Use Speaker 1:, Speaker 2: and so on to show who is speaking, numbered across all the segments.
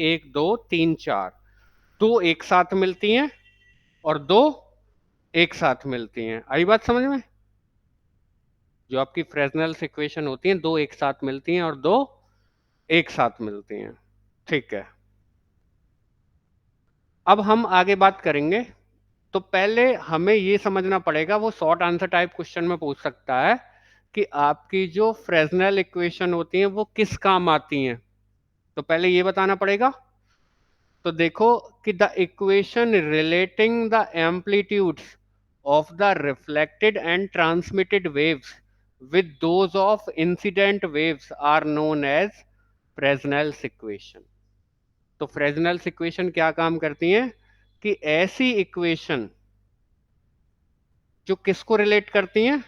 Speaker 1: 1 2 3 4, 2 एक साथ मिलती हैं और 2 एक साथ मिलती हैं। आई बात समझ में? जो आपकी फ्रेसनेल्स इक्वेशन होती हैं, 2 एक साथ मिलती हैं और 2 एक साथ मिलती हैं। ठीक है, अब हम आगे बात करेंगे। तो पहले हमें ये समझना पड़ेगा, वो शॉर्ट आंसर टाइप क्वेश्चन में पूछ सकता है कि आपकी जो फ्रेसनेल इक्वेशन होती हैं वो किस काम आती हैं। तो पहले ये बताना पड़ेगा। तो देखो कि the equation relating the amplitudes of the reflected and transmitted waves with those of incident waves are known as Fresnel's equation. तो फ्रेसनेल्स इक्वेशन क्या काम करती हैं कि ऐसी इक्वेशन जो किसको रिलेट करती हैं,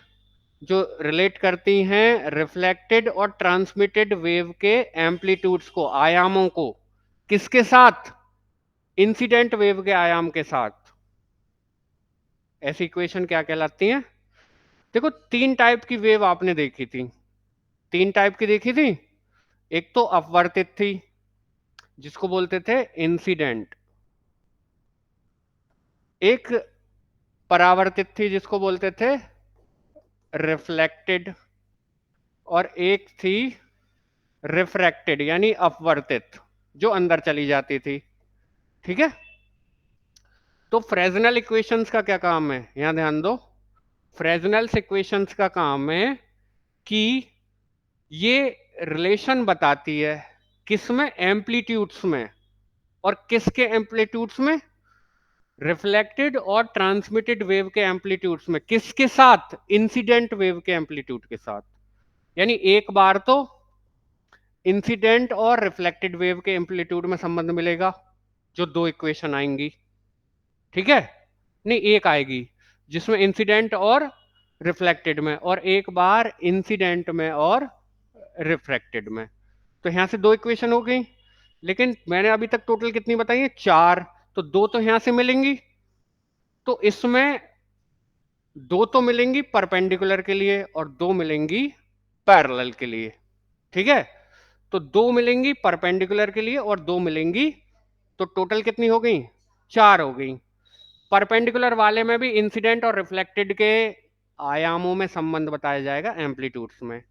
Speaker 1: जो रिलेट करती हैं रिफ्लेक्टेड और ट्रांसमिटेड वेव के एम्पलीट्यूड्स को, आयामों को, किसके साथ? इंसिडेंट वेव के आयाम के साथ। ऐसी इक्वेशन क्या कहलाती हैं? देखो, 3 टाइप की वेव आपने देखी थी, 3 टाइप की देखी थी। एक तो अपवर्तित थी जिसको बोलते थे इंसिडेंट, एक परावर्तित थी जिसको बोलते थे रिफ्लेक्टेड, और एक थी रिफ्रैक्टेड यानी अपवर्तित, जो अंदर चली जाती थी। ठीक है, तो फ्रेसनेल इक्वेशंस का क्या काम है, यहां ध्यान दो। फ्रेसनेल इक्वेशंस का काम है कि ये रिलेशन बताती है किसमें, एम्पलीट्यूड्स में, और किसके एम्पलीट्यूड्स में, रिफ्लेक्टेड और ट्रांसमिटेड वेव के एम्पलीट्यूड्स में। किसके साथ? इंसिडेंट वेव के एम्पलीट्यूड के साथ। यानी एक बार तो इंसिडेंट और रिफ्लेक्टेड वेव के एम्पलीट्यूड में संबंध मिलेगा, जो 2 इक्वेशन आएंगी। ठीक है, नहीं, एक आएगी जिसमें इंसिडेंट और रिफ्लेक्टेड में, और एक बार इंसिडेंट में और रिफ्रैक्टेड में। तो यहां से 2 इक्वेशन हो गई, लेकिन मैंने अभी तक टोटल कितनी बताई है? 4। तो 2 तो यहां से मिलेंगी, तो इसमें 2 तो मिलेंगी परपेंडिकुलर के लिए और 2 मिलेंगी पैरेलल के लिए। ठीक है, तो 2 मिलेंगी परपेंडिकुलर के लिए और 2 मिलेंगी, तो टोटल कितनी हो गई? 4 हो गई। परपेंडिकुलर वाले में भी इंसिडेंट और रिफ्लेक्टेड के आयामों में संबंध बताया जाएगा, एम्पलीट्यूड्स में,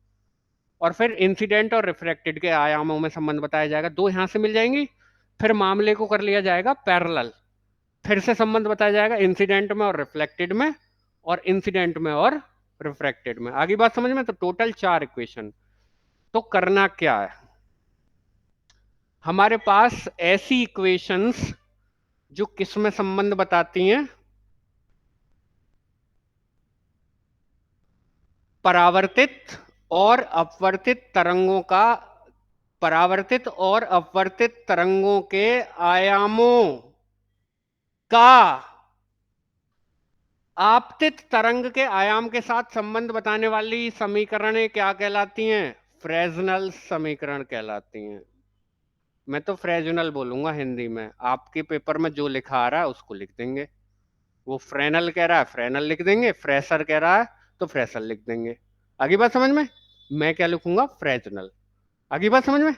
Speaker 1: और फिर इंसिडेंट और रिफ्रैक्टेड के आयामों में संबंध बताया जाएगा। 2 यहां से मिल जाएंगी, फिर मामले को कर लिया जाएगा पैरेलल, फिर से संबंध बताया जाएगा इंसिडेंट में और रिफ्लेक्टेड में, और इंसिडेंट में और रिफ्रैक्टेड में। आगे बात समझ में? तो टोटल 4 इक्वेशन। तो करना क्या है, हमारे पास ऐसी इक्वेशंस जो किस में संबंध बताती हैं, परावर्तित और अपवर्तित तरंगों का, परावर्तित और अपवर्तित तरंगों के आयामों का आपतित तरंग के आयाम के साथ संबंध बताने वाली समीकरणें क्या कहलाती हैं? फ्रेसनल समीकरण कहलाती हैं। मैं तो फ्रेजनल बोलूंगा हिंदी में, आपके पेपर में जो लिखा आ रहा है उसको लिख देंगे। वो फ्रेनल कह रहा है फ्रेनल लिख देंगे, फ्रेशर कह रहा है तो फ्रेशर लिख देंगे। आगे बात समझ में? मैं क्या लिखूंगा? फ्रेजनल। आगे बात समझ में?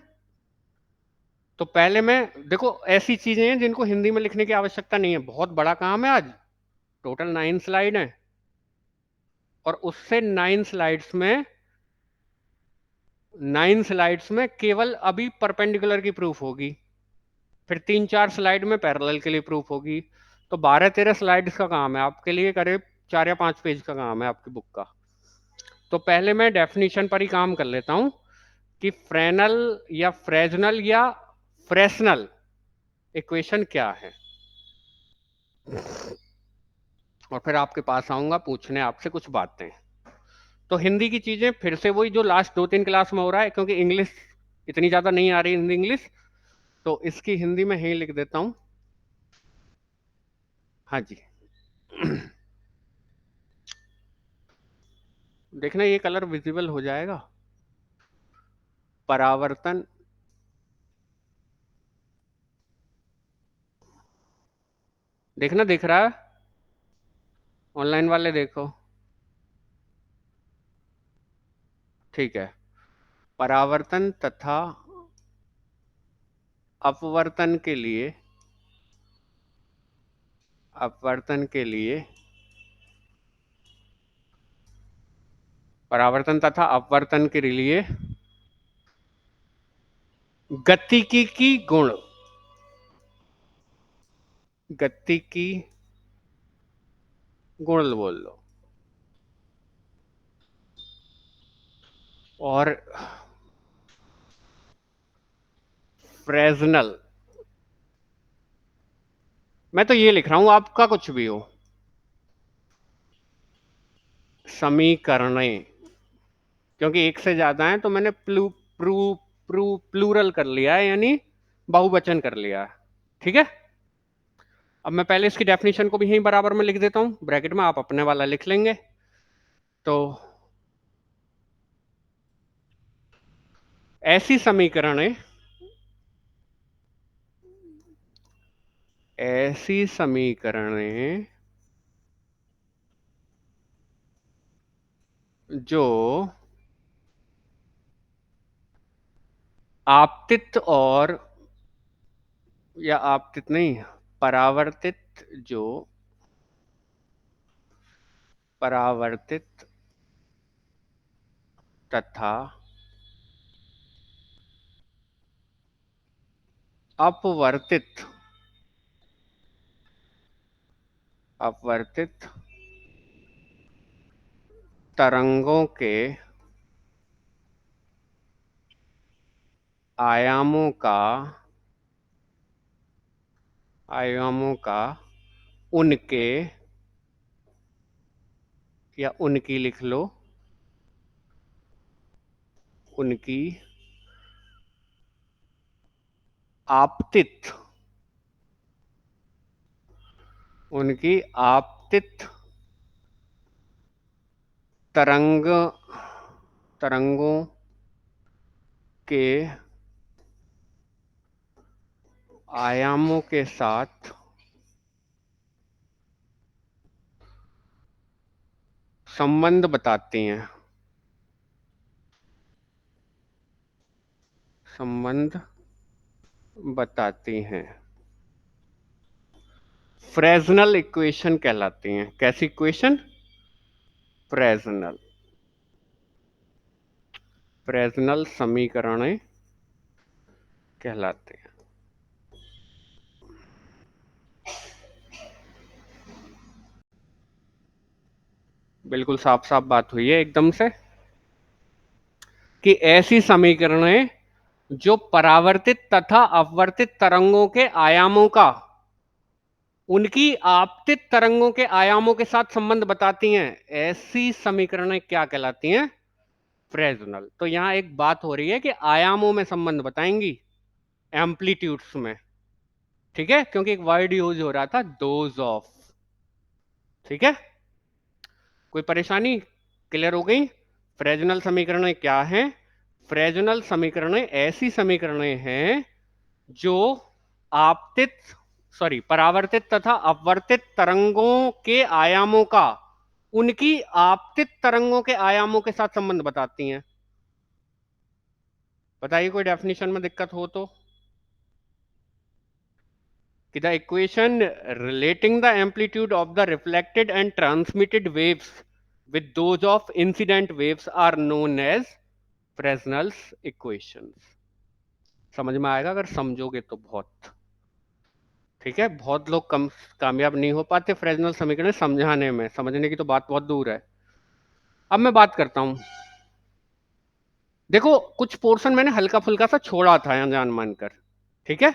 Speaker 1: तो पहले मैं, देखो, ऐसी चीजें हैं जिनको हिंदी में लिखने की आवश्यकता नहीं है, बहुत बड़ा काम है आज, टोटल 9 स्लाइड है, और उससे 9 स्लाइड्स में केवल अभी परपेंडिकुलर की प्रूफ होगी, फिर 3 4 स्लाइड में पैरेलल के लिए प्रूफ होगी। तो 12 13 स्लाइड्स का काम है आपके लिए, करीब 4 या 5 पेज का काम है आपकी बुक का। तो पहले मैं डेफिनेशन पर ही काम कर लेता हूं कि फ्रेनल या फ्रेजनल या फ्रेसनल इक्वेशन क्या है, और फिर आपके पास आऊंगा पूछने आपसे कुछ बातें। तो हिंदी की चीजें फिर से वही जो लास्ट 2 3 क्लास में हो रहा है, क्योंकि इंग्लिश इतनी ज्यादा नहीं आ रही, हिंदी इंग्लिश, तो इसकी हिंदी में ही लिख देता हूं। हाँ जी। देखना ये कलर विजिबल हो जाएगा। परावर्तन, देखना दिख रहा है? ऑनलाइन वाले देखो। ठीक है, परावर्तन तथा अपवर्तन के लिए परावर्तन तथा अपवर्तन के लिए गतिकी की गुण, गतिकी गुण बोल लो। और फ्रेजनल, मैं तो ये लिख रहा हूं, आपका कुछ भी हो, समीकरणें, क्योंकि एक से ज्यादा है तो मैंने प्लूरल कर लिया है, यानी बहुवचन कर लिया है। ठीक है, अब मैं पहले इसकी डेफिनेशन को भी यहीं बराबर में लिख देता हूं ब्रैकेट में, आप अपने वाला लिख लेंगे। तो ऐसी समीकरणें, जो आपतित और, या आपतित नहीं, परावर्तित, जो परावर्तित तथा अपवर्तित तरंगों के आयामों का उनके, या उनकी लिख लो, उनकी आपतित तरंगों के आयामों के साथ संबंध बताती हैं, फ्रेजनल इक्वेशन कहलाती हैं। कैसी इक्वेशन? फ्रेजनल समीकरणें कहलाते हैं। बिल्कुल साफ साफ बात हुई है एकदम से, कि ऐसी समीकरणें जो परावर्तित तथा अपवर्तित तरंगों के आयामों का उनकी आपतित तरंगों के आयामों के साथ संबंध बताती हैं, ऐसी समीकरणें क्या कहलाती हैं? फ्रेजनल। तो यहां एक बात हो रही है कि आयामों में संबंध बताएंगी, एम्पलीट्यूड्स में। ठीक है, क्योंकि एक वर्ड यूज हो रहा था, डोज ऑफ। ठीक है, कोई परेशानी? क्लियर हो गई? फ्रेजनल समीकरणें क्या हैं? फ्रेजनल समीकरणें ऐसी समीकरणें हैं जो आपतित, परावर्तित तथा अपवर्तित तरंगों के आयामों का उनकी आपतित तरंगों के आयामों के साथ संबंध बताती हैं। बताइए कोई डेफिनेशन में दिक्कत हो तो। कि the equation relating the amplitude of the reflected and transmitted waves with those of incident waves are known as Fresnel's equations। समझ में आएगा अगर समझोगे तो बहुत। ठीक है, बहुत लोग कामयाब नहीं हो पाते फ्रेजनल समीकरण समझाने में, समझने की तो बात बहुत दूर है। अब मैं बात करता हूं, देखो कुछ पोर्शन मैंने हल्का फुल्का सा छोड़ा था यहां जान मानकर। ठीक है,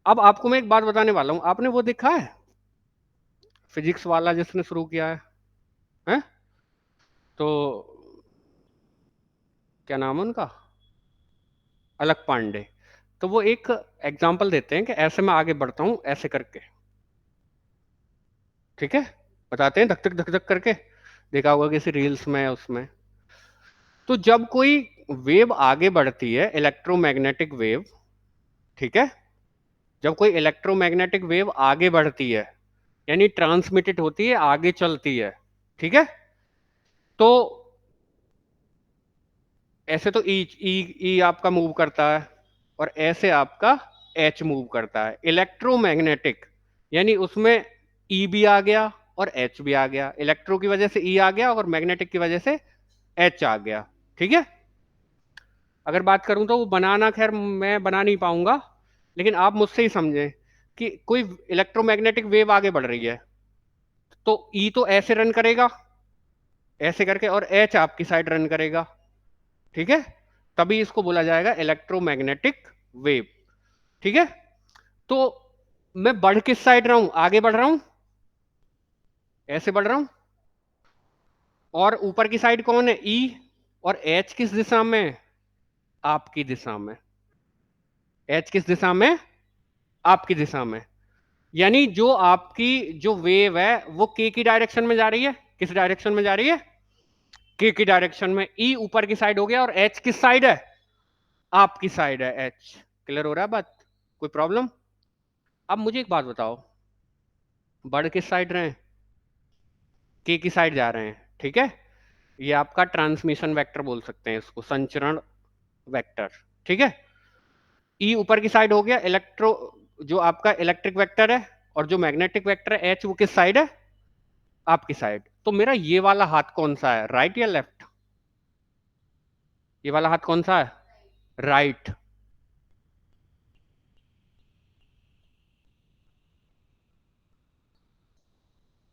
Speaker 1: अब आपको मैं एक बात बताने वाला हूं, आपने वो देखा है फिजिक्स वाला जिसने शुरू किया है? तो क्या नाम है उनका, अलक पांडे। तो वो एक एग्जाम्पल देते हैं कि ऐसे मैं आगे बढ़ता हूं ऐसे करके। ठीक है, बताते हैं धक धक धक धक करके, देखा होगा किसी रील्स में उसमें। तो जब कोई वेव आगे बढ़ती है, इलेक्ट्रोमैग्नेटिक वेव, ठीक है, जब कोई इलेक्ट्रोमैग्नेटिक वेव आगे बढ़ती है यानी ट्रांसमिटेड होती है, आगे चलती है, ठीक है, तो ऐसे तो ई ई ई आपका मूव करता है, और ऐसे आपका एच मूव करता है। इलेक्ट्रोमैग्नेटिक यानी उसमें ई भी आ गया और एच भी आ गया, इलेक्ट्रो की वजह से ई आ गया और मैग्नेटिक की वजह से एच आ गया। ठीक है, अगर बात करूं तो वो बनाना खैर मैं बना नहीं पाऊंगा, लेकिन आप मुझसे ही समझें कि कोई इलेक्ट्रोमैग्नेटिक वेव आगे बढ़ रही है तो ई तो ऐसे रन करेगा, ऐसे करके, और एच आपकी साइड रन करेगा। ठीक है, तभी इसको बोला जाएगा इलेक्ट्रोमैग्नेटिक वेव। ठीक है, तो मैं बढ़ किस साइड रहा हूं, आगे बढ़ रहा हूं, ऐसे बढ़ रहा हूं, और ऊपर की साइड कौन है, ई, और एच किस दिशा में, आपकी दिशा में। एच किस दिशा में, आपकी दिशा में। यानी जो आपकी जो वेव है वो के की डायरेक्शन में जा रही है, किस डायरेक्शन में जा रही है, के की डायरेक्शन में। ई ऊपर की साइड हो गया और एच किस साइड है, आपकी साइड है एच। क्लियर हो रहा है बात, कोई प्रॉब्लम? अब मुझे एक बात बताओ, बढ़ किस साइड रहे हैं, के की साइड जा रहे हैं। ठीक है, ये आपका ट्रांसमिशन वेक्टर बोल सकते हैं इसको, संचरण वेक्टर। ठीक है, ई ऊपर की साइड हो गया, इलेक्ट्रो जो आपका इलेक्ट्रिक वेक्टर है, और जो मैग्नेटिक वेक्टर है एच वो किस साइड है, आपकी साइड। तो मेरा ये वाला हाथ कौन सा है, राइट या लेफ्ट? ये वाला हाथ कौन सा है, राइट।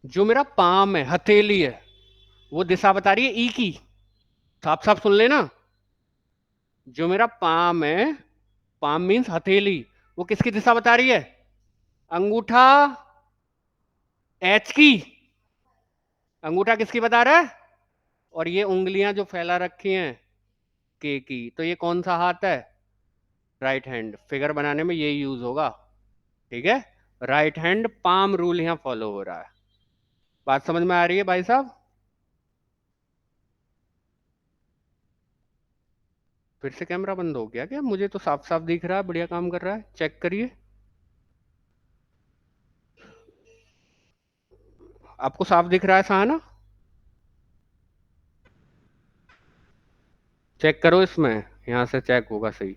Speaker 1: जो मेरा पाम है, हथेली है, वो दिशा बता रही है ई की, साफ साफ सुन लेना। जो मेरा पाम है, पाम मीन्स हथेली, वो किसकी दिशा बता रही है, अंगूठा एच की, अंगूठा किसकी बता रहा है, और ये उंगलियां जो फैला रखी हैं के की, तो ये कौन सा हाथ है, राइट हैंड। फिगर बनाने में ये यूज होगा। ठीक है, राइट हैंड पाम रूल यहां फॉलो हो रहा है। बात समझ में आ रही है भाई साहब? फिर से कैमरा बंद हो गया क्या? मुझे तो साफ साफ दिख रहा है, बढ़िया काम कर रहा है, चेक करिए। आपको साफ दिख रहा है सहाना? चेक करो इसमें, यहां से चेक होगा सही।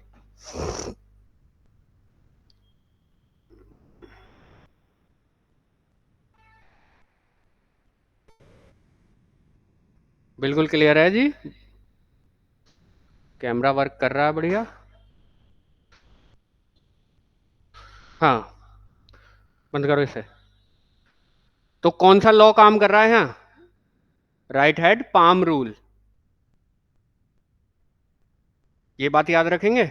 Speaker 1: बिल्कुल क्लियर है जी, कैमरा वर्क कर रहा है बढ़िया। हाँ, बंद करो इसे। तो कौन सा लॉ काम कर रहा है यहाँ, राइट हैंड पाम रूल। ये बात याद रखेंगे।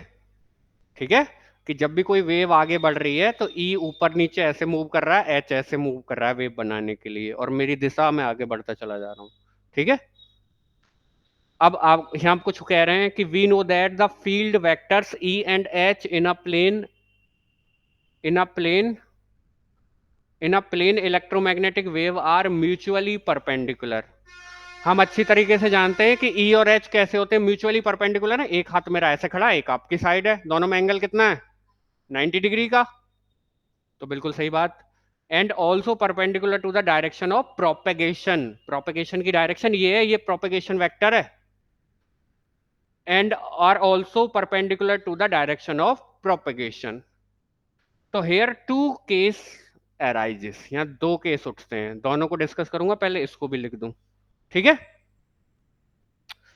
Speaker 1: ठीक है, कि जब भी कोई वेव आगे बढ़ रही है तो ई ऊपर नीचे ऐसे मूव कर रहा है, एच ऐसे मूव कर रहा है वेव बनाने के लिए, और मेरी दिशा में आगे बढ़ता चला जा रहा हूँ। ठीक है, अब आप यहाँ कुछ कह रहे हैं कि we know that the field vectors E and H in a plane in a plane electromagnetic wave are mutually perpendicular. हम अच्छी तरीके से जानते हैं कि ई और एच कैसे होते हैं, म्यूचुअली परपेंडिकुलर है। एक हाथ मेरा ऐसे खड़ा है, एक आपकी साइड है, दोनों में एंगल कितना है, 90 डिग्री का। तो बिल्कुल सही बात। And also perpendicular to the direction of propagation, propagation की डायरेक्शन ये है, ये प्रोपेगेशन वेक्टर है। And are also perpendicular to the direction of propagation. तो हेयर टू केस अराइजेस, यहाँ दो केस उठते हैं, दोनों को डिस्कस करूंगा, पहले इसको भी लिख दूं। ठीक है,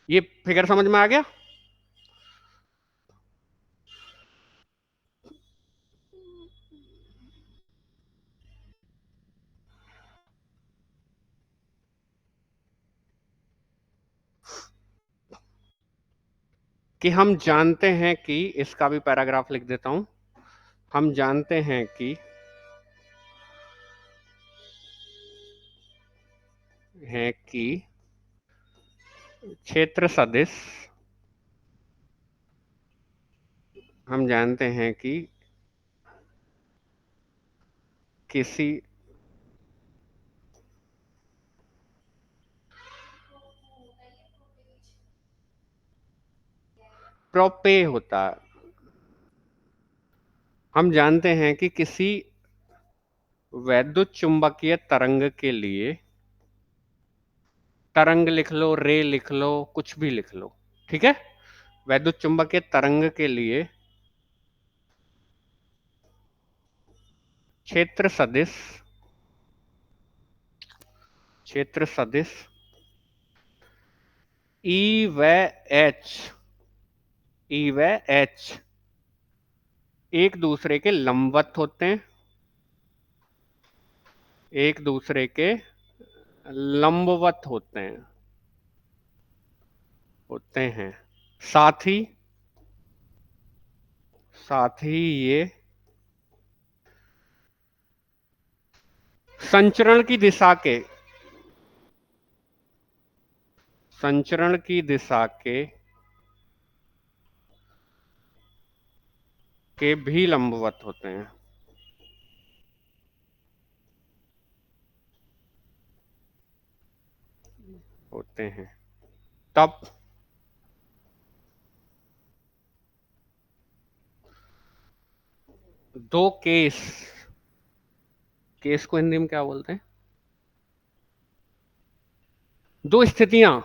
Speaker 1: ये फिगर समझ में आ गया? कि हम जानते हैं कि, इसका भी पैराग्राफ लिख देता हूं, हम जानते हैं कि क्षेत्र सदिश, हम जानते हैं कि किसी प्रोपे होता है, हम जानते हैं कि किसी वैद्युत चुंबकीय तरंग के लिए, तरंग लिख लो, रे लिख लो, कुछ भी लिख लो। ठीक है, वैद्युत चुंबकीय तरंग के लिए क्षेत्र सदिश, क्षेत्र सदिश ई व एच, ई व एच एक दूसरे के लंबवत होते हैं, एक दूसरे के लंबवत होते हैं। साथ ही, साथ ही ये संचरण की दिशा के, संचरण की दिशा के भी लंबवत होते हैं, होते हैं। तब दो केस, केस को हिंदी में क्या बोलते हैं? दो स्थितियां,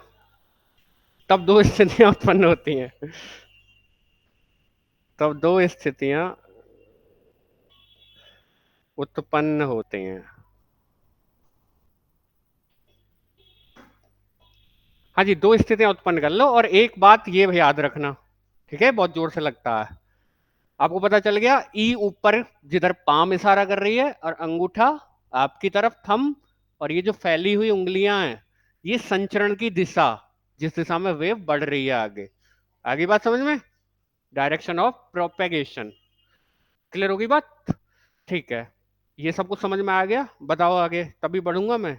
Speaker 1: तब दो स्थितियां उत्पन्न होती हैं, तब दो स्थितियां उत्पन्न होती हैं। हाँ जी, दो स्थितियां उत्पन्न कर लो, और एक बात ये भी याद रखना, ठीक है, बहुत जोर से लगता है। आपको पता चल गया, ई ऊपर जिधर पाम इशारा कर रही है और अंगूठा आपकी तरफ थंब, और ये जो फैली हुई उंगलियां हैं ये संचरण की दिशा, जिस दिशा में वेव बढ़ रही है आगे। आगे बात समझ में? Direction of propagation. क्लियर होगी बात? ठीक है, ये सब कुछ समझ में आ गया? बताओ आगे, तभी बढ़ूंगा मैं।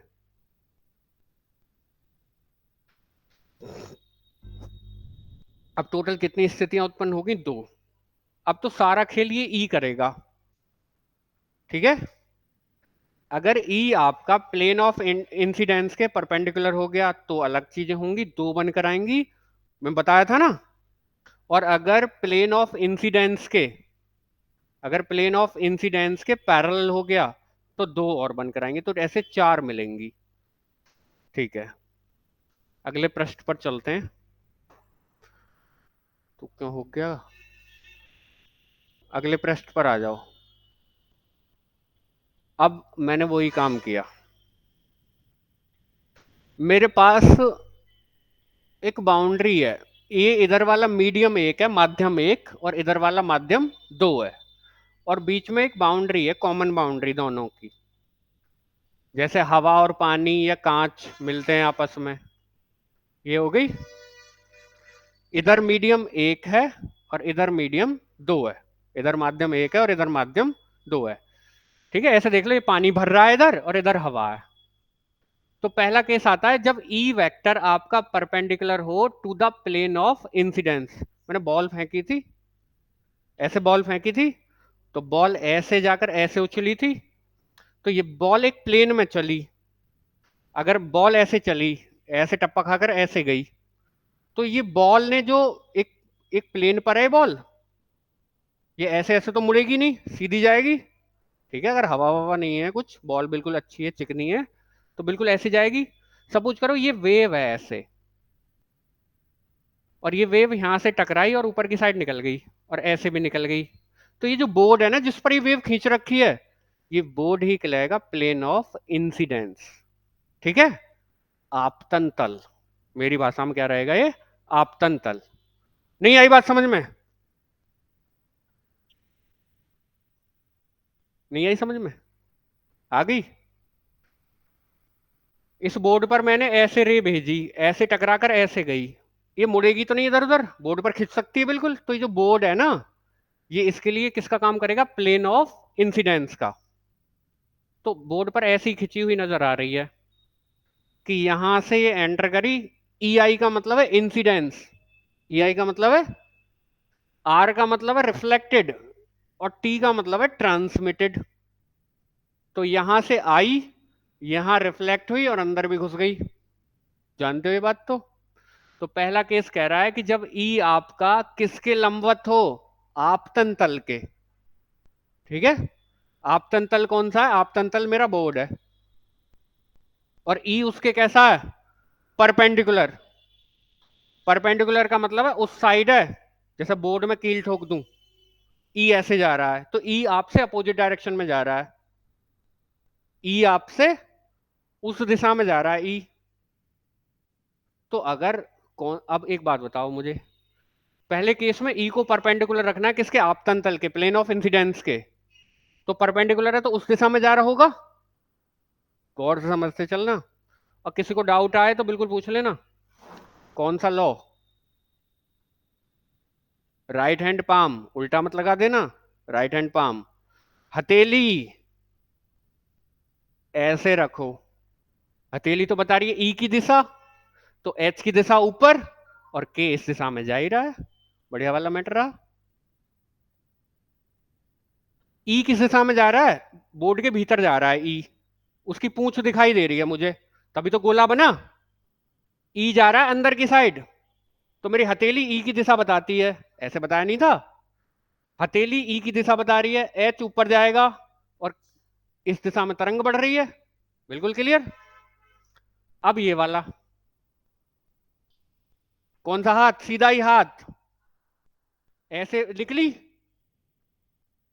Speaker 1: अब टोटल कितनी स्थितियां उत्पन्न होगी? दो। अब तो सारा खेल ये ई करेगा, ठीक है। अगर ई आपका प्लेन ऑफ इंसिडेंस के परपेंडिकुलर हो गया तो अलग चीजें होंगी, दो बनकर आएंगी, मैं बताया था ना। और अगर प्लेन ऑफ इंसिडेंस के, अगर प्लेन ऑफ इंसिडेंस के पैरेलल हो गया तो दो और बनकर आएंगे, तो ऐसे चार मिलेंगी। ठीक है, अगले पृष्ठ पर चलते हैं। तो क्या हो गया, अगले पृष्ठ पर आ जाओ। अब मैंने वही काम किया, मेरे पास एक बाउंड्री है, ये इधर वाला मीडियम एक है, माध्यम एक, और इधर वाला माध्यम दो है, और बीच में एक बाउंड्री है, कॉमन बाउंड्री दोनों की, जैसे हवा और पानी या कांच मिलते हैं आपस में। ये हो गई, इधर मीडियम एक है और इधर मीडियम दो है, इधर माध्यम एक है और इधर माध्यम दो है। ठीक है, ऐसे देख लो, ये पानी भर रहा है इधर और इधर हवा है। तो पहला केस आता है जब ई वेक्टर आपका परपेंडिकुलर हो to the plane of incidence. मैंने बॉल फेंकी थी, ऐसे बॉल फेंकी थी, तो बॉल ऐसे जाकर ऐसे उछली थी, तो ये बॉल एक प्लेन में चली। अगर बॉल ऐसे चली, ऐसे टप्पा खाकर ऐसे गई, तो ये बॉल ने जो एक एक प्लेन पर है बॉल, ये ऐसे ऐसे तो मुड़ेगी नहीं, सीधी जाएगी। ठीक है, अगर हवा ववा नहीं है कुछ, बॉल बिल्कुल अच्छी है, चिकनी है, तो बिल्कुल ऐसे जाएगी। सपोज करो ये वेव है ऐसे, और ये वेव यहां से टकराई और ऊपर की साइड निकल गई, और ऐसे भी निकल गई। तो ये जो बोर्ड है ना जिस पर ये वेव खींच रखी है, ये बोर्ड ही कहलाएगा प्लेन ऑफ इंसिडेंस। ठीक है, आपतन तल, मेरी भाषा में क्या रहेगा ये? आपतन तल। नहीं आई बात समझ में? नहीं आई समझ में? आ गई? इस बोर्ड पर मैंने ऐसे रे भेजी, ऐसे टकरा कर ऐसे गई, ये मुड़ेगी तो नहीं इधर उधर, बोर्ड पर खिंच सकती है बिल्कुल। तो ये जो बोर्ड है ना, ये इसके लिए किसका काम करेगा? प्लेन ऑफ इंसिडेंस का। तो बोर्ड पर ऐसी ही खिंची हुई नजर आ रही है कि यहां से ये एंटर करी। ई आई का मतलब है इंसिडेंस, ई आई का मतलब है, आर का मतलब है रिफ्लेक्टेड, और टी का मतलब है ट्रांसमिटेड। तो यहां से आई, यहां रिफ्लेक्ट हुई और अंदर भी घुस गई। जानते हो ये बात? तो पहला केस कह रहा है कि जब ई आपका किसके लंबवत हो? आपतन तल के। ठीक है, आपतन तल कौन सा है? आपतन तल मेरा बोर्ड है, और ई उसके कैसा है? परपेंडिकुलर। परपेंडिकुलर का मतलब है उस साइड है, जैसे बोर्ड में कील ठोक दूं, ई ऐसे जा रहा है, तो ई आपसे अपोजिट डायरेक्शन में जा रहा है। ई आपसे उस दिशा में जा रहा है, ई। तो अगर कौन, अब एक बात बताओ मुझे, पहले केस में ई को परपेंडिकुलर रखना है किसके, आपतन तल के, प्लेन ऑफ इंसिडेंस के। तो परपेंडिकुलर है तो उस दिशा में जा रहा होगा, गौर से समझते चलना। और किसी को डाउट आए तो बिल्कुल पूछ लेना। कौन सा लॉ, राइट हैंड पाम उल्टा मत लगा देना, राइट हैंड पाम, हथेली ऐसे रखो, हथेली तो बता रही है ई की दिशा, तो एच की दिशा ऊपर, और के इस दिशा में जा ही रहा है, बढ़िया वाला मैटर रहा। ई किस दिशा में जा रहा है, बोर्ड के भीतर जा रहा है ई, उसकी पूंछ दिखाई दे रही है मुझे, तभी तो गोला बना। ई जा रहा है अंदर की साइड, तो मेरी हथेली ई की दिशा बताती है, ऐसे बताया नहीं था, हथेली ई की दिशा बता रही है, एच ऊपर जाएगा, और इस दिशा में तरंग बढ़ रही है, बिल्कुल क्लियर। अब ये वाला, कौन सा हाथ, सीधा ही हाथ, ऐसे लिख ली,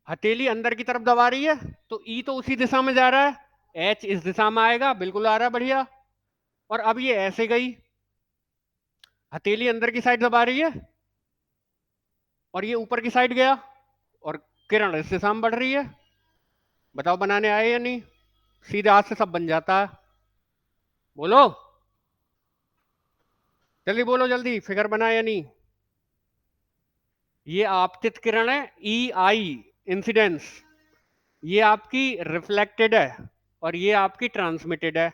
Speaker 1: हथेली अंदर की तरफ दबा रही है, तो ई तो उसी दिशा में जा रहा है, एच इस दिशा में आएगा, बिल्कुल आ रहा है, बढ़िया। और अब ये ऐसे गई, हथेली अंदर की साइड दबा रही है, और ये ऊपर की साइड गया, और किरण इस दिशा में बढ़ रही है। बताओ बनाने आए या नहीं, सीधे हाथ से सब बन जाता है। बोलो जल्दी, बोलो जल्दी, फिगर बना या नहीं। ये आपतित किरण है, ई आई इंसिडेंस, ये आपकी रिफ्लेक्टेड है, और ये आपकी ट्रांसमिटेड है।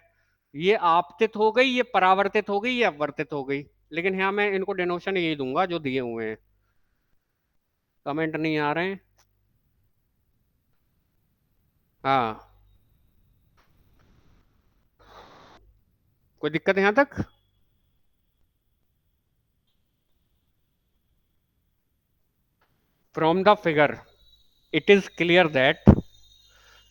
Speaker 1: ये आपतित हो गई, ये परावर्तित हो गई, ये अपवर्तित हो गई। लेकिन यहाँ मैं इनको डिनोशन यही दूंगा जो दिए हुए हैं, कमेंट नहीं आ रहे हैं। हाँ, कोई दिक्कत है यहाँ तक। From the figure it is clear that,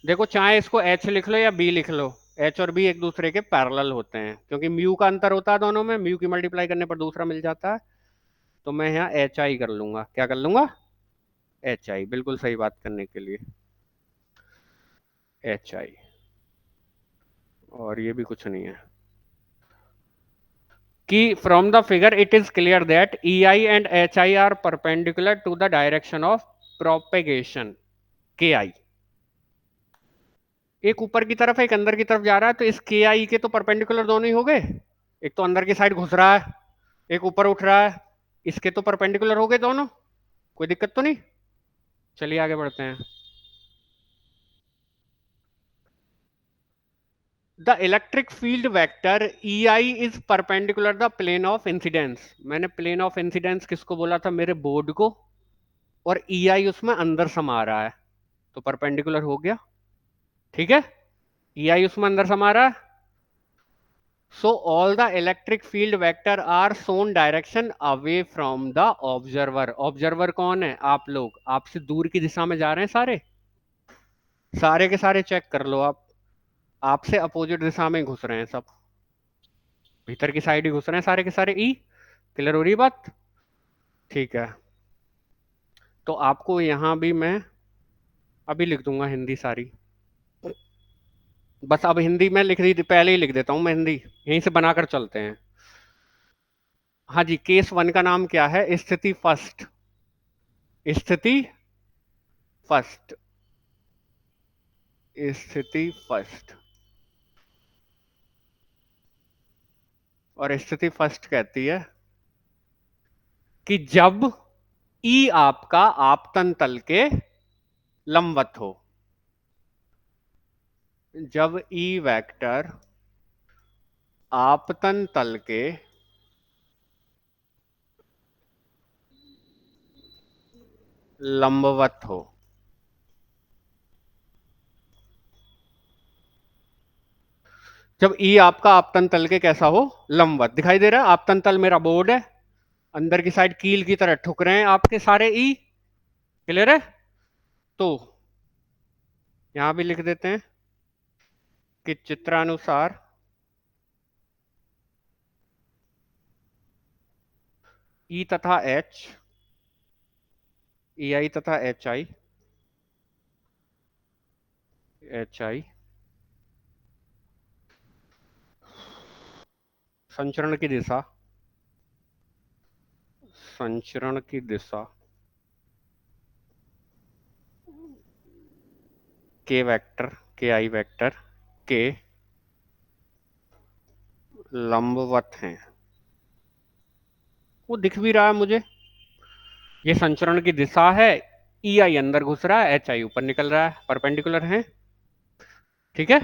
Speaker 1: देखो चाहे इसको एच लिख लो या बी लिख लो, एच और बी एक दूसरे के पैरेलल होते हैं, क्योंकि म्यू का अंतर होता है दोनों में, म्यू की मल्टीप्लाई करने पर दूसरा मिल जाता है। तो मैं यहाँ एच आई कर लूंगा, क्या कर लूंगा, एच आई, बिल्कुल सही बात करने के लिए, एच आई। और ये भी कुछ नहीं है कि from the figure it is clear that E I and H I are perpendicular to the direction of propagation के आई। एक ऊपर की तरफ है, एक अंदर की तरफ जा रहा है, तो इस के आई के तो परपेंडिकुलर दोनों ही हो गए, एक तो अंदर की साइड घुस रहा है, एक ऊपर उठ रहा है, इसके तो परपेंडिकुलर हो गए दोनों, कोई दिक्कत तो नहीं। चलिए आगे बढ़ते हैं। The electric field vector E I is perpendicular the plane of incidence, मैंने प्लेन ऑफ इंसिडेंस किसको बोला था, मेरे बोर्ड को, और ई आई उसमें अंदर समा रहा है, तो परपेंडिकुलर हो गया, ठीक है, ई आई उसमें अंदर समा रहा है। So all the electric field vector are shown direction away from the observer, observer कौन है, आप लोग, आपसे दूर की दिशा में जा रहे हैं सारे, सारे के सारे चेक कर लो आप, आपसे अपोजिट दिशा में घुस रहे हैं सब, भीतर की साइड ही घुस रहे हैं सारे के सारे, ई क्लियर हो रही बात, ठीक है। तो आपको यहां भी मैं अभी लिख दूंगा हिंदी सारी, बस अब हिंदी में लिख दी थी, पहले ही लिख देता हूं मैं हिंदी, यहीं से बनाकर चलते हैं। हाँ जी, केस वन का नाम क्या है, स्थिति फर्स्ट, स्थिति फर्स्ट, स्थिति फर्स्ट। और स्थिति फर्स्ट कहती है कि जब ई आपका आपतन तल के लंबवत हो, जब ई वेक्टर आपतन तल के लंबवत हो, जब ई आपका आपतन तल के कैसा हो, लंबवत, दिखाई दे रहा है, आपतन तल मेरा बोर्ड है, अंदर की साइड कील की तरह ठुक रहे हैं आपके सारे ई, क्लियर है। तो यहां भी लिख देते हैं कि चित्रानुसार ई तथा एच, ई आई तथा एच आई, एच आई संचरण की दिशा, संचरण की दिशा के वेक्टर, के आई वेक्टर के लंबवत हैं। वो दिख भी रहा है मुझे, ये संचरण की दिशा है, ई आई अंदर घुस रहा है, एच आई ऊपर निकल रहा है, परपेंडिकुलर है। ठीक है,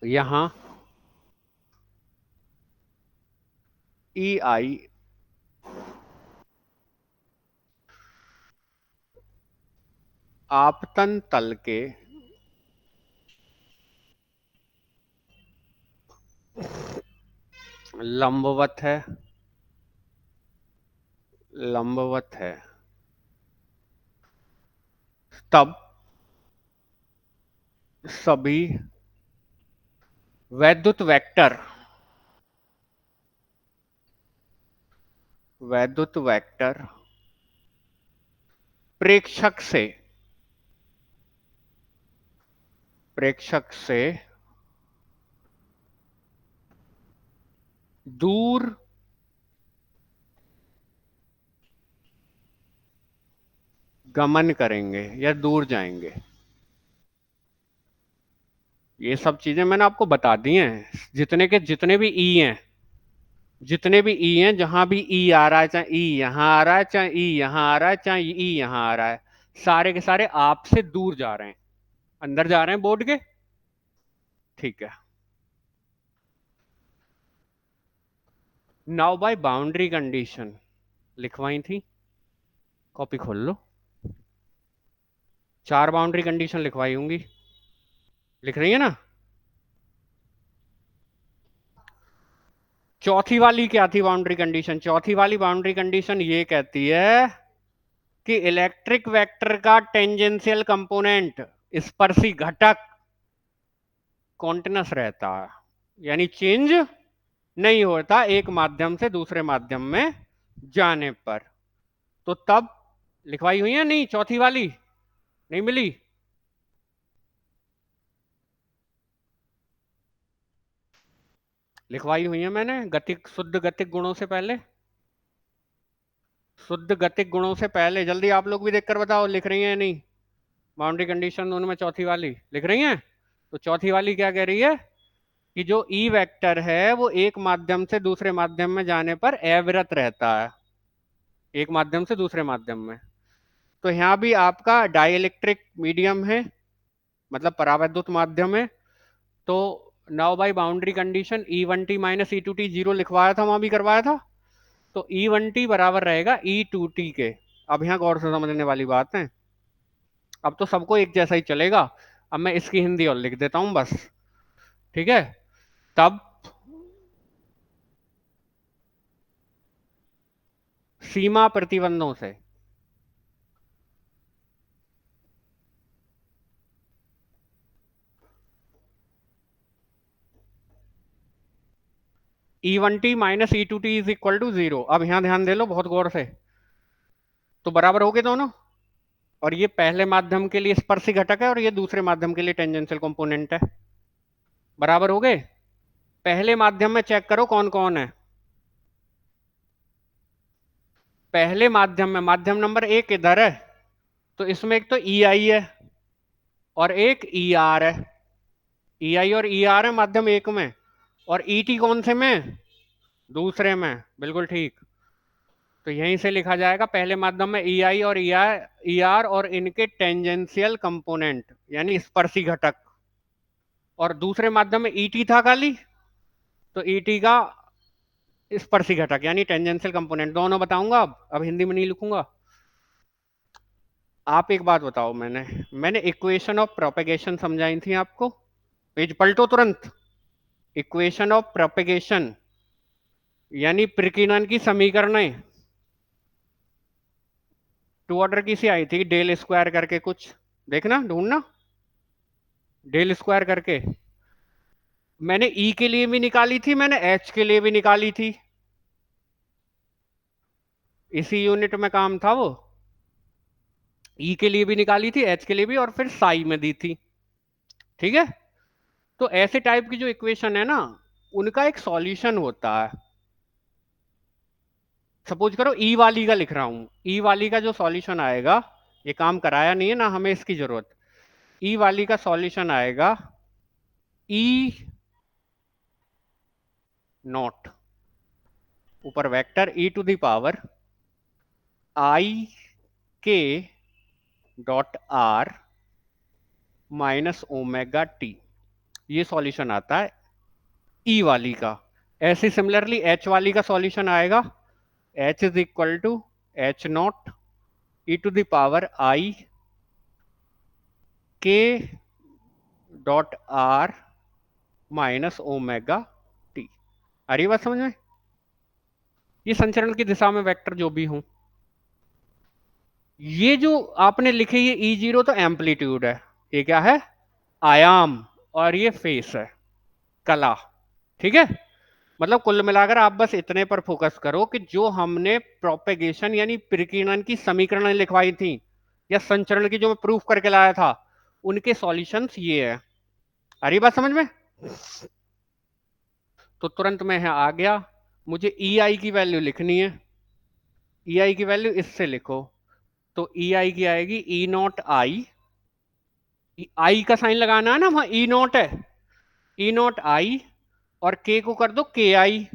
Speaker 1: यहां ई आई आपतन तल के लंबवत है, लंबवत है, तब सभी वैद्युत वेक्टर, वैद्युत वेक्टर प्रेक्षक से, प्रेक्षक से दूर गमन करेंगे या दूर जाएंगे। ये सब चीजें मैंने आपको बता दी हैं, जितने के जितने भी ई हैं, जितने भी ई हैं, जहां भी ई आ रहा है, चाहे ई यहां आ रहा है, चाहे ई यहां आ रहा है, चाहे ई यहां आ रहा है, सारे के सारे आपसे दूर जा रहे हैं, अंदर जा रहे हैं बोर्ड के। ठीक है, नाउ बाय बाउंड्री कंडीशन लिखवाई थी, कॉपी खोल लो, 4 बाउंड्री कंडीशन लिखवाई होंगी, लिख रही है ना। चौथी वाली क्या थी बाउंड्री कंडीशन? चौथी वाली बाउंड्री कंडीशन ये कहती है कि इलेक्ट्रिक वेक्टर का टेंजेंशियल कंपोनेंट, स्पर्शी घटक कॉन्टिन्यूअस रहता है, यानी चेंज नहीं होता एक माध्यम से दूसरे माध्यम में जाने पर। तो तब लिखवाई हुई है नहीं, चौथी वाली नहीं मिली? लिखवाई हुई है मैंने, गतिक, शुद्ध गतिक गुणों से पहले, शुद्ध गतिक गुणों से पहले। जल्दी आप लोग भी देखकर बताओ, लिख रही हैं नहीं? बाउंड्री कंडीशन उनमें चौथी वाली लिख रही हैं? तो चौथी वाली क्या कह रही है कि जो ई वेक्टर है वो एक माध्यम से दूसरे माध्यम में जाने पर अविरत रहता है, एक माध्यम से दूसरे माध्यम में। तो यहाँ भी आपका डाइइलेक्ट्रिक मीडियम है, मतलब परावैद्युत माध्यम है। तो now by boundary condition E one T minus E two T zero लिखवाया था, वहां भी करवाया था। तो ई वन टी बराबर रहेगा ई टू टी के। अब यहाँ गौर से समझने वाली बात है, अब तो सबको एक जैसा ही चलेगा। अब मैं इसकी हिंदी और लिख देता हूं बस, ठीक है। तब सीमा प्रतिबंधों से E one T minus E two T is equal to zero. अब यहां ध्यान दे लो बहुत गौर से, तो बराबर हो गए दोनों। और ये पहले माध्यम के लिए स्पर्शी घटक है और ये दूसरे माध्यम के लिए टेंजेंशियल कंपोनेंट है, बराबर हो गए। पहले माध्यम में चेक करो कौन कौन है। पहले माध्यम में माध्यम नंबर एक इधर है, तो इसमें एक तो ई आई है और एक ई आर है। ई आई और ई आर है माध्यम एक में, और ई टी कौन से में? दूसरे में, बिल्कुल ठीक। तो यहीं से लिखा जाएगा पहले माध्यम में ई आई और ई आर और इनके टेंजेंशियल कंपोनेंट यानी स्पर्शी घटक, और दूसरे माध्यम में ई टी था खाली, तो ई टी का स्पर्शी घटक यानी टेंजेंशियल कंपोनेंट। दोनों बताऊंगा, अब हिंदी में नहीं लिखूंगा। आप एक बात बताओ, मैंने मैंने इक्वेशन ऑफ प्रोपेगेशन समझाई थी आपको, पेज पलटो तुरंत। इक्वेशन ऑफ प्रोपेगेशन यानी प्रकीर्णन की समीकरणें, टू ऑर्डर की सी आई थी, डेल स्क्वायर करके कुछ, देखना ढूंढना, डेल स्क्वायर करके। मैंने ई के लिए भी निकाली थी, मैंने एच के लिए भी निकाली थी, इसी यूनिट में काम था वो। ई के लिए भी निकाली थी, एच के लिए भी, और फिर साई में दी थी। ठीक है। तो ऐसे टाइप की जो इक्वेशन है ना, उनका एक सॉल्यूशन होता है। सपोज करो ई वाली का लिख रहा हूं, ई वाली का जो सॉल्यूशन आएगा, ये काम कराया नहीं है ना, हमें इसकी जरूरत। ई वाली का सॉल्यूशन आएगा ई नॉट, ऊपर vector E to the power I K dot R minus omega T, ये सॉल्यूशन आता है ई वाली का। ऐसे सिमिलरली एच वाली का सॉल्यूशन आएगा H is equal to H naught E to the power I K dot R minus omega T. आ रही बात समझ में? ये संचरण की दिशा में वेक्टर जो भी हूं, ये जो आपने लिखे ये ई जीरो तो एम्पलीट्यूड है, ये क्या है? आयाम। और ये फेस है, कला। ठीक है। मतलब कुल मिलाकर आप बस इतने पर फोकस करो कि जो हमने प्रोपेगेशन यानी प्रकीर्णन की समीकरण लिखवाई थी, या संचरण की जो मैं प्रूफ करके लाया था, उनके सॉल्यूशंस ये है। आ रही बात समझ में? तो तुरंत मैं यहाँ आ गया, मुझे ई आई की वैल्यू लिखनी है। ई आई की वैल्यू इससे लिखो, तो ई आई की आएगी ई नॉट आई, आई का साइन लगाना है ना, वहां ई नॉट है, ई नॉट आई, और के को कर दो के I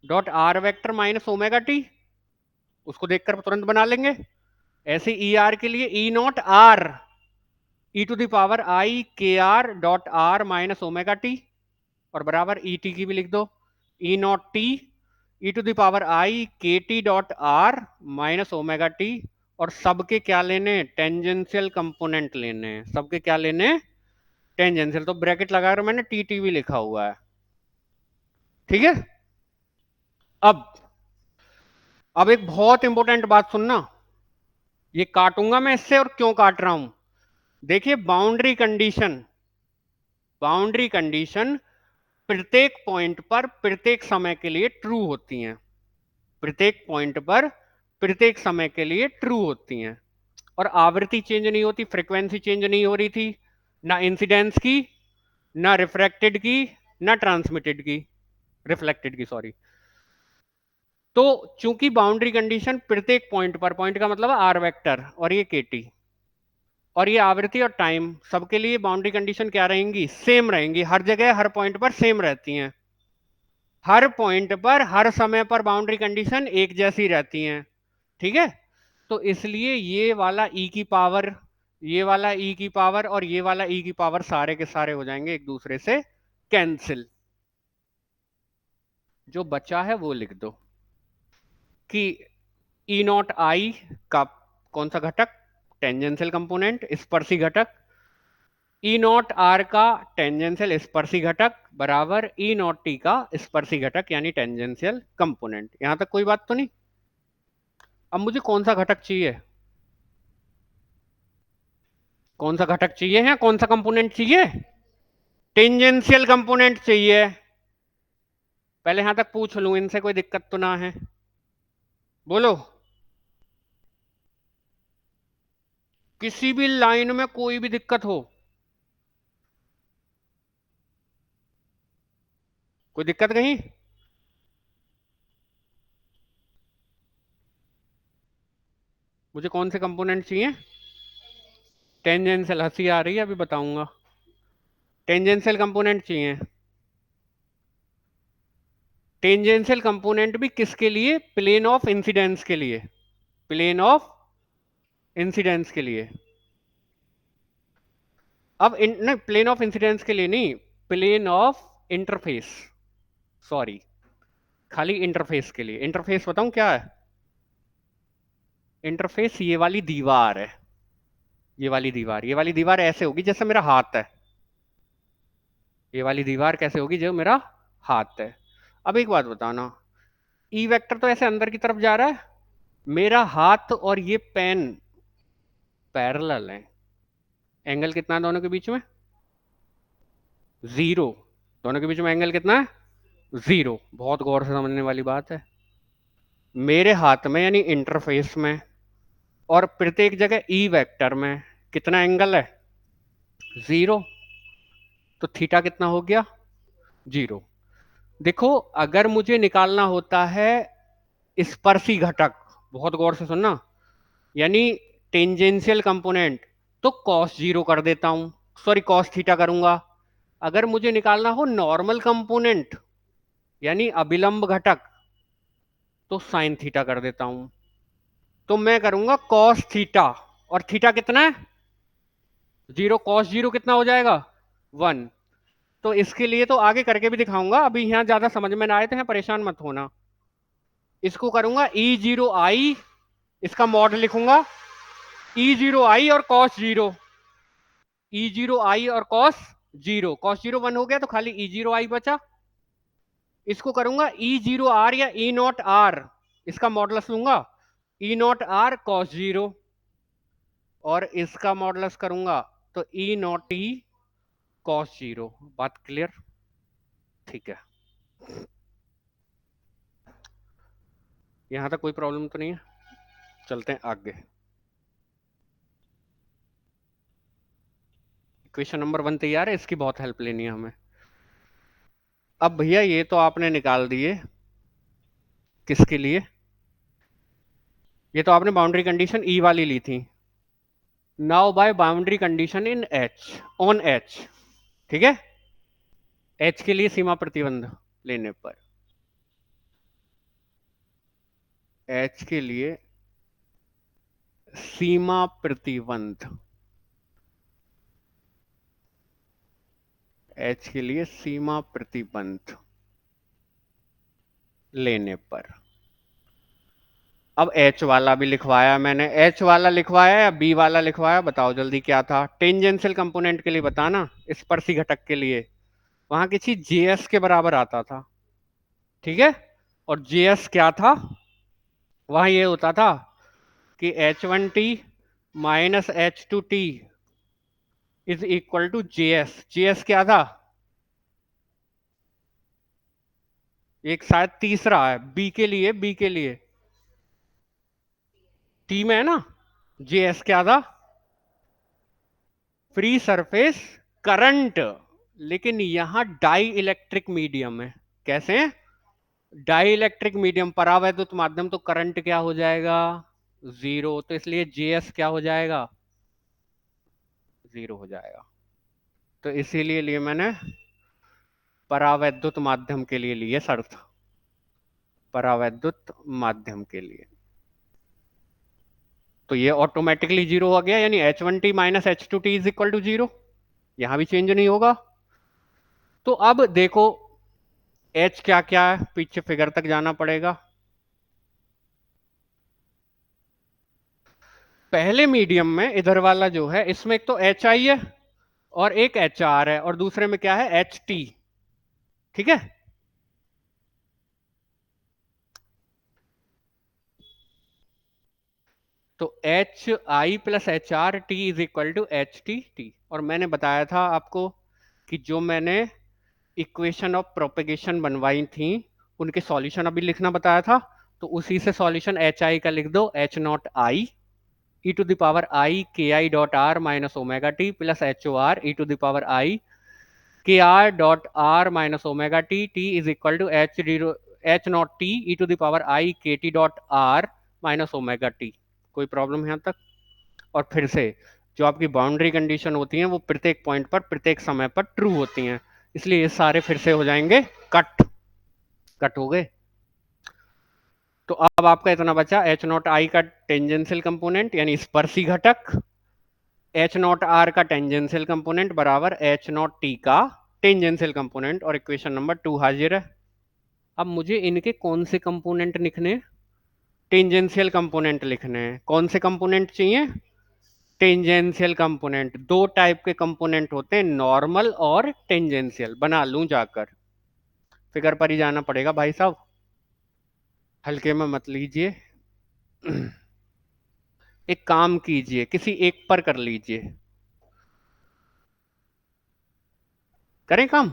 Speaker 1: dot are vector minus omega T, उसको देखकर तुरंत बना लेंगे। ऐसे ई आर के लिए E naught R E to the power I K R dot R minus omega T, और बराबर ई टी की भी लिख दो, E naught T E to the power I K T dot R minus omega T. और सबके क्या लेने? टेंजेंशियल कंपोनेंट लेने हैं। सबके क्या लेने? टेंजेंशियल। तो ब्रैकेट लगाकर मैंने टी टी भी लिखा हुआ है। ठीक है। अब एक बहुत इंपॉर्टेंट बात सुनना, ये काटूंगा मैं इससे, और क्यों काट रहा हूं? देखिए, बाउंड्री कंडीशन प्रत्येक पॉइंट पर प्रत्येक समय के लिए ट्रू होती हैं। प्रत्येक पॉइंट पर प्रत्येक समय के लिए ट्रू होती हैं, और आवृत्ति चेंज नहीं होती, फ्रीक्वेंसी चेंज नहीं हो रही थी, ना इंसिडेंस की, ना रिफ्रैक्टेड की, ना ट्रांसमिटेड की, रिफ्लेक्टेड की, सॉरी। तो चूंकि बाउंड्री कंडीशन प्रत्येक पॉइंट पर, पॉइंट का मतलब आर वेक्टर और ये के टी, और ये आवृत्ति और टाइम, सबके लिए बाउंड्री कंडीशन क्या रहेंगी? सेम रहेंगी। हर जगह हर पॉइंट पर सेम रहती हैं। हर पॉइंट पर हर समय पर बाउंड्री कंडीशन एक जैसी रहती हैं। ठीक है। तो इसलिए ये वाला ई की पावर, ये वाला ई की पावर और ये वाला ई की पावर सारे के सारे हो जाएंगे एक दूसरे से कैंसिल। जो बचा है वो लिख दो कि ई नॉट आई का कौन सा घटक? टेंजेंशियल कंपोनेंट, स्पर्शी घटक। ई नॉट आर का टेंजेंशियल स्पर्शी घटक बराबर ई नॉट टी का स्पर्शी घटक यानी टेंजेंशियल कंपोनेंट। यहां तक कोई बात तो नहीं? अब मुझे कौन सा घटक चाहिए? कौन सा घटक चाहिए है? कौन सा कंपोनेंट चाहिए? टेंजेंशियल कंपोनेंट चाहिए। पहले यहां तक पूछ लूं, इनसे कोई दिक्कत तो ना है? बोलो। किसी भी लाइन में कोई भी दिक्कत हो? कोई दिक्कत कहीं? मुझे कौन से कंपोनेंट चाहिए? टेंजेंशियल। हंसी आ रही है, अभी बताऊंगा। टेंजेंशियल कंपोनेंट चाहिए। टेंजेंशियल कंपोनेंट भी किसके लिए? प्लेन ऑफ इंसिडेंस के लिए। प्लेन ऑफ इंसिडेंस के लिए। अब नहीं, प्लेन ऑफ इंसिडेंस के लिए नहीं, प्लेन ऑफ इंटरफेस, सॉरी, खाली इंटरफेस के लिए। इंटरफेस बताऊं क्या है? इंटरफेस ये वाली दीवार है, ये वाली दीवार। ये वाली दीवार ऐसे होगी जैसे मेरा हाथ है। ये वाली दीवार कैसे होगी? जो मेरा हाथ है। अब एक बात बताना, ई वेक्टर तो ऐसे अंदर की तरफ जा रहा है, मेरा हाथ और ये पेन पैरेलल है। एंगल कितना है दोनों के बीच में? जीरो। दोनों के बीच में एंगल कितना है? जीरो। बहुत गौर से समझने वाली बात है। मेरे हाथ में यानी इंटरफेस में और प्रत्येक जगह ई वेक्टर में कितना एंगल है? जीरो। तो थीटा कितना हो गया, 0। देखो अगर मुझे निकालना होता है स्पर्शी घटक, बहुत गौर से सुनना, यानी टेंजेंशियल कंपोनेंट, तो कॉस 0 कर देता हूं, सॉरी कॉस थीटा करूंगा। अगर मुझे निकालना हो नॉर्मल कंपोनेंट यानी अभिलंब घटक, तो साइन थीटा कर देता हूं। तो मैं करूंगा कॉस थीटा, और थीटा कितना है, 0, कॉस 0 कितना हो जाएगा, 1। तो इसके लिए तो आगे करके भी दिखाऊंगा, अभी यहां ज्यादा समझ में ना आए तो यहाँ परेशान मत होना। इसको करूंगा E0I, इसका मॉड लिखूंगा E0I और कॉस 0, E0I और कॉस 0 1 हो गया तो खाली E0I बचा। इसको करूंगा E0R या E0R, इसका मॉडुलस लूंगा E0R कॉस 0, और इसका मॉडुलस करूंगा तो E0T कॉस 0। बात क्लियर, ठीक है, यहां तक कोई प्रॉब्लम तो नहीं है, चलते हैं आगे। क्वेश्चन नंबर 1 तैयार है, इसकी बहुत हेल्प लेनी है हमें। अब भैया ये तो आपने निकाल दिए, किसके लिए, ये तो आपने बाउंड्री कंडीशन ई वाली ली थी। Now by boundary condition in H, on H, ठीक है, एच के लिए सीमा प्रतिबंध लेने पर, एच के लिए सीमा प्रतिबंध, एच के लिए सीमा प्रतिबंध लेने पर, अब एच वाला भी लिखवाया मैंने, एच वाला लिखवाया या बी वाला लिखवाया, बताओ जल्दी क्या था। टेंजेंशियल कंपोनेंट के लिए बताना, स्पर्शी घटक के लिए वहां की चीज जेएस के बराबर आता था, ठीक है, और जेएस क्या था, वहां ये होता था कि H1T minus H2T is equal to JS. JS क्या था, एक शायद तीसरा है बी के लिए, बी के लिए टी में है ना, जेएस क्या था, फ्री सरफेस करंट, लेकिन यहां डाई इलेक्ट्रिक मीडियम है, कैसे, डाई इलेक्ट्रिक मीडियम, परावैद्युत माध्यम, तो करंट क्या हो जाएगा, 0, तो इसलिए जेएस क्या हो जाएगा, 0 हो जाएगा। तो इसीलिए लिए मैंने परावैद्युत माध्यम के लिए लिए शर्त, परावैद्युत माध्यम के लिए, तो ये ऑटोमेटिकली 0 हो गया, यानी H1T minus H2T is equal to 0, यहां भी चेंज नहीं होगा। तो अब देखो H क्या क्या है, पीछे फिगर तक जाना पड़ेगा। पहले मीडियम में इधर वाला जो है, इसमें एक तो HI है और एक HR है, और दूसरे में क्या है, HT, ठीक है। तो HI plus HR T is equal to HT। और मैंने बताया था आपको कि जो मैंने इक्वेशन ऑफ प्रोपेगेशन बनवाई थी उनके सॉल्यूशन अभी लिखना बताया था, तो उसी से सॉल्यूशन HI का लिख दो, H0I E to the power I K I dot R minus omega T plus H O R E to the power I K R dot R minus omega T, T is equal to H naught T E to the power I K T dot R minus omega T. कोई problem यहाँ तक। और फिर से जो आपकी boundary condition होती हैं वो प्रत्येक पॉइंट पर प्रत्येक समय पर ट्रू होती हैं, इसलिए ये सारे फिर से हो जाएंगे कट, कट हो गए। तो अब आपका इतना बचा, एच नॉट आई का टेंजेंशियल कंपोनेंट यानी स्पर्शी घटक, एच नॉट आर का टेंजेंशियल कंपोनेंट बराबर एच नॉट टी का टेंजेंशियल कंपोनेंट, और इक्वेशन नंबर 2 हाजिर है। अब मुझे इनके कौन से कंपोनेंट लिखने, टेंजेंशियल कंपोनेंट लिखने हैं। कौन से कंपोनेंट चाहिए, टेंजेंशियल कंपोनेंट। दो टाइप के कंपोनेंट होते हैं, नॉर्मल और टेंजेंशियल, बना लूं जाकर, फिगर पर ही जाना पड़ेगा भाई साहब, हल्के में मत लीजिए। एक काम कीजिए, किसी एक पर कर लीजिए, करें काम।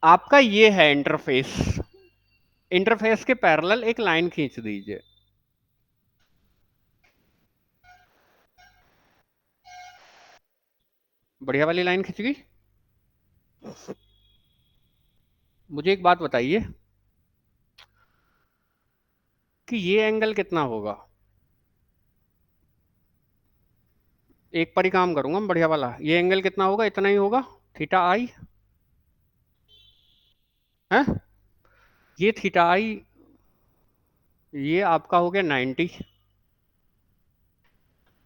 Speaker 1: आपका ये है इंटरफेस, इंटरफेस के पैरेलल एक लाइन खींच दीजिए। बढ़िया वाली लाइन खिंच गई। मुझे एक बात बताइए कि ये एंगल कितना होगा। एक पर ही काम करूंगा मैं, बढ़िया वाला। ये एंगल कितना होगा, इतना ही होगा, थीटा आई है। ये थीटा आई, ये आपका हो गया 90।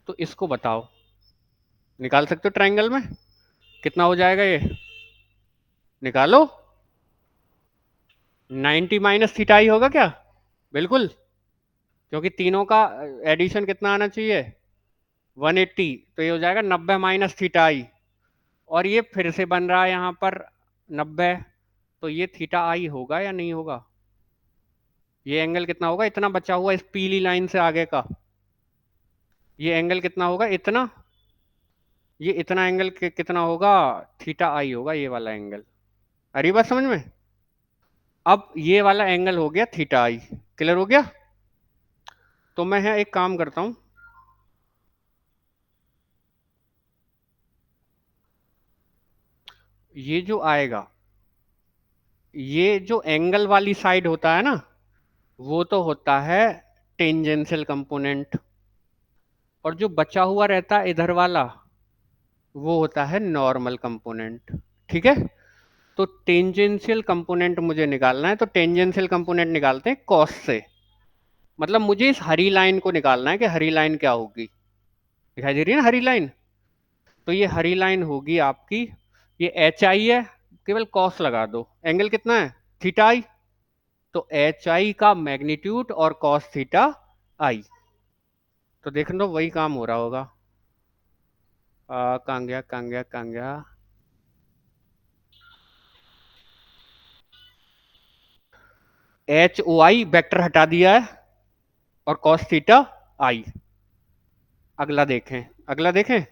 Speaker 1: तो इसको बताओ, निकाल सकते हो ट्रायंगल में, कितना हो जाएगा ये, निकालो। 90 माइनस थीटा आई होगा क्या, बिल्कुल, क्योंकि तीनों का एडिशन कितना आना चाहिए, 180। तो ये हो जाएगा 90 माइनस थीटा आई। और ये फिर से बन रहा है यहाँ पर 90। तो ये थीटा आई होगा या नहीं होगा। ये एंगल कितना होगा, इतना बचा हुआ इस पीली लाइन से आगे का, ये एंगल कितना होगा, इतना। ये इतना एंगल कितना होगा, थीटा आई होगा ये वाला एंगल। अरे बात समझ में। अब ये वाला एंगल हो गया थीटा आई, क्लियर हो गया। तो मैं यहाँ एक काम करता हूं, ये जो आएगा, ये जो एंगल वाली साइड होता है ना, वो तो होता है टेंजेंशियल कंपोनेंट। और जो बचा हुआ रहता है इधर वाला, वो होता है नॉर्मल कंपोनेंट। ठीक है। तो टेंजेंशियल कंपोनेंट मुझे निकालना है, तो टेंजेंशियल कंपोनेंट निकालते हैं कॉस से। मतलब मुझे इस हरी लाइन को निकालना है कि हरी लाइन क्या होगी। दिखाई दे रही है ना हरी लाइन। तो ये हरी लाइन होगी आपकी, ये एच आई है, केवल कॉस लगा दो। एंगल कितना है, थीटा आई। तो एच आई का मैग्नीट्यूड और कॉस थीटा आई। तो देख लो वही काम हो रहा होगा। कहाँ गया कहाँ गया कहाँ गया। एच ओ आई वेक्टर हटा दिया है, और कॉस थीटा आई। अगला देखें, अगला देखें।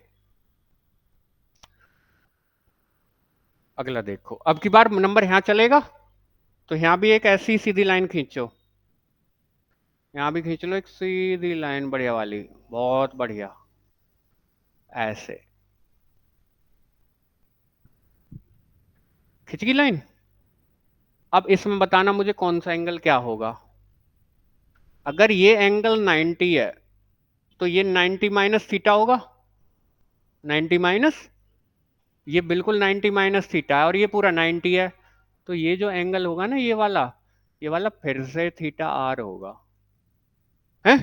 Speaker 1: अगला देखो, अब की बार नंबर यहाँ चलेगा। तो यहाँ भी एक ऐसी सीधी लाइन खींचो, यहाँ भी खींच लो एक सीधी लाइन बढ़िया वाली, बहुत बढ़िया, ऐसे खिंच गई लाइन। अब इसमें बताना मुझे कौन सा एंगल क्या होगा। अगर ये एंगल 90 है, तो ये 90 माइनस थीटा होगा। 90 माइनस, ये बिल्कुल 90 माइनस थीटा है, और ये पूरा 90 है। तो ये जो एंगल होगा ना, ये वाला फिर से थीटा आर होगा। है,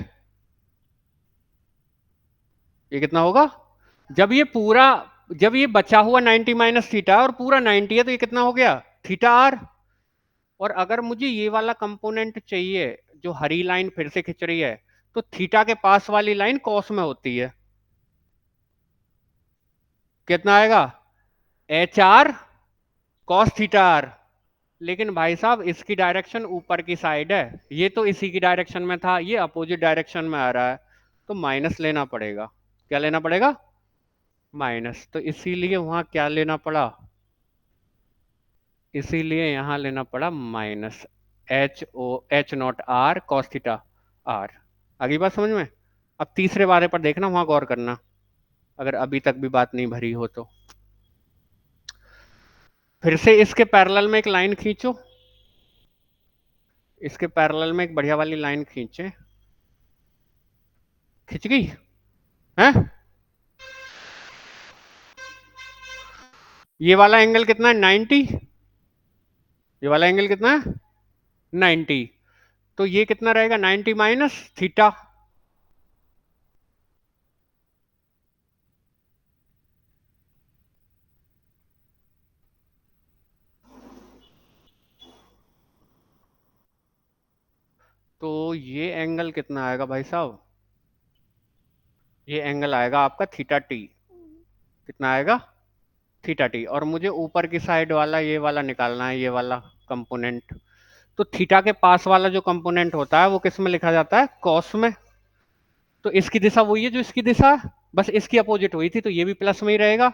Speaker 1: ये कितना होगा, जब ये पूरा, जब ये बचा हुआ 90 माइनस थीटा और पूरा 90 है, तो ये कितना हो गया, थीटा आर। और अगर मुझे ये वाला कंपोनेंट चाहिए, जो हरी लाइन फिर से खिंच रही है, तो थीटा के पास वाली लाइन कॉस में होती है, कितना आएगा, H R cos theta R. लेकिन भाई साहब इसकी डायरेक्शन ऊपर की साइड है, ये तो इसी की डायरेक्शन में था, ये अपोजिट डायरेक्शन में आ रहा है। तो माइनस लेना पड़ेगा। क्या लेना पड़ेगा, माइनस। तो इसीलिए वहां क्या लेना पड़ा, इसीलिए यहां लेना पड़ा minus H naught R cos theta R. आगे बात समझ में। अब तीसरे वाले पर देखना, वहां गौर करना, अगर अभी तक भी बात नहीं भरी हो तो। फिर से इसके पैरेलल में एक लाइन खींचो, इसके पैरेलल में एक बढ़िया वाली लाइन खींचे। खिंच गई है। ये वाला एंगल कितना है, 90। ये वाला एंगल कितना है, 90। तो ये कितना रहेगा, 90 माइनस थीटा। तो ये एंगल कितना आएगा भाई साहब, ये एंगल आएगा आपका थीटा टी। कितना आएगा, थीटा टी। और मुझे ऊपर की साइड वाला ये वाला निकालना है, ये वाला कंपोनेंट। तो थीटा के पास वाला जो कंपोनेंट होता है वो किस में लिखा जाता है, कॉस में। तो इसकी दिशा वही है जो इसकी दिशा है, बस इसकी अपोजिट हुई थी, तो ये भी प्लस में ही रहेगा।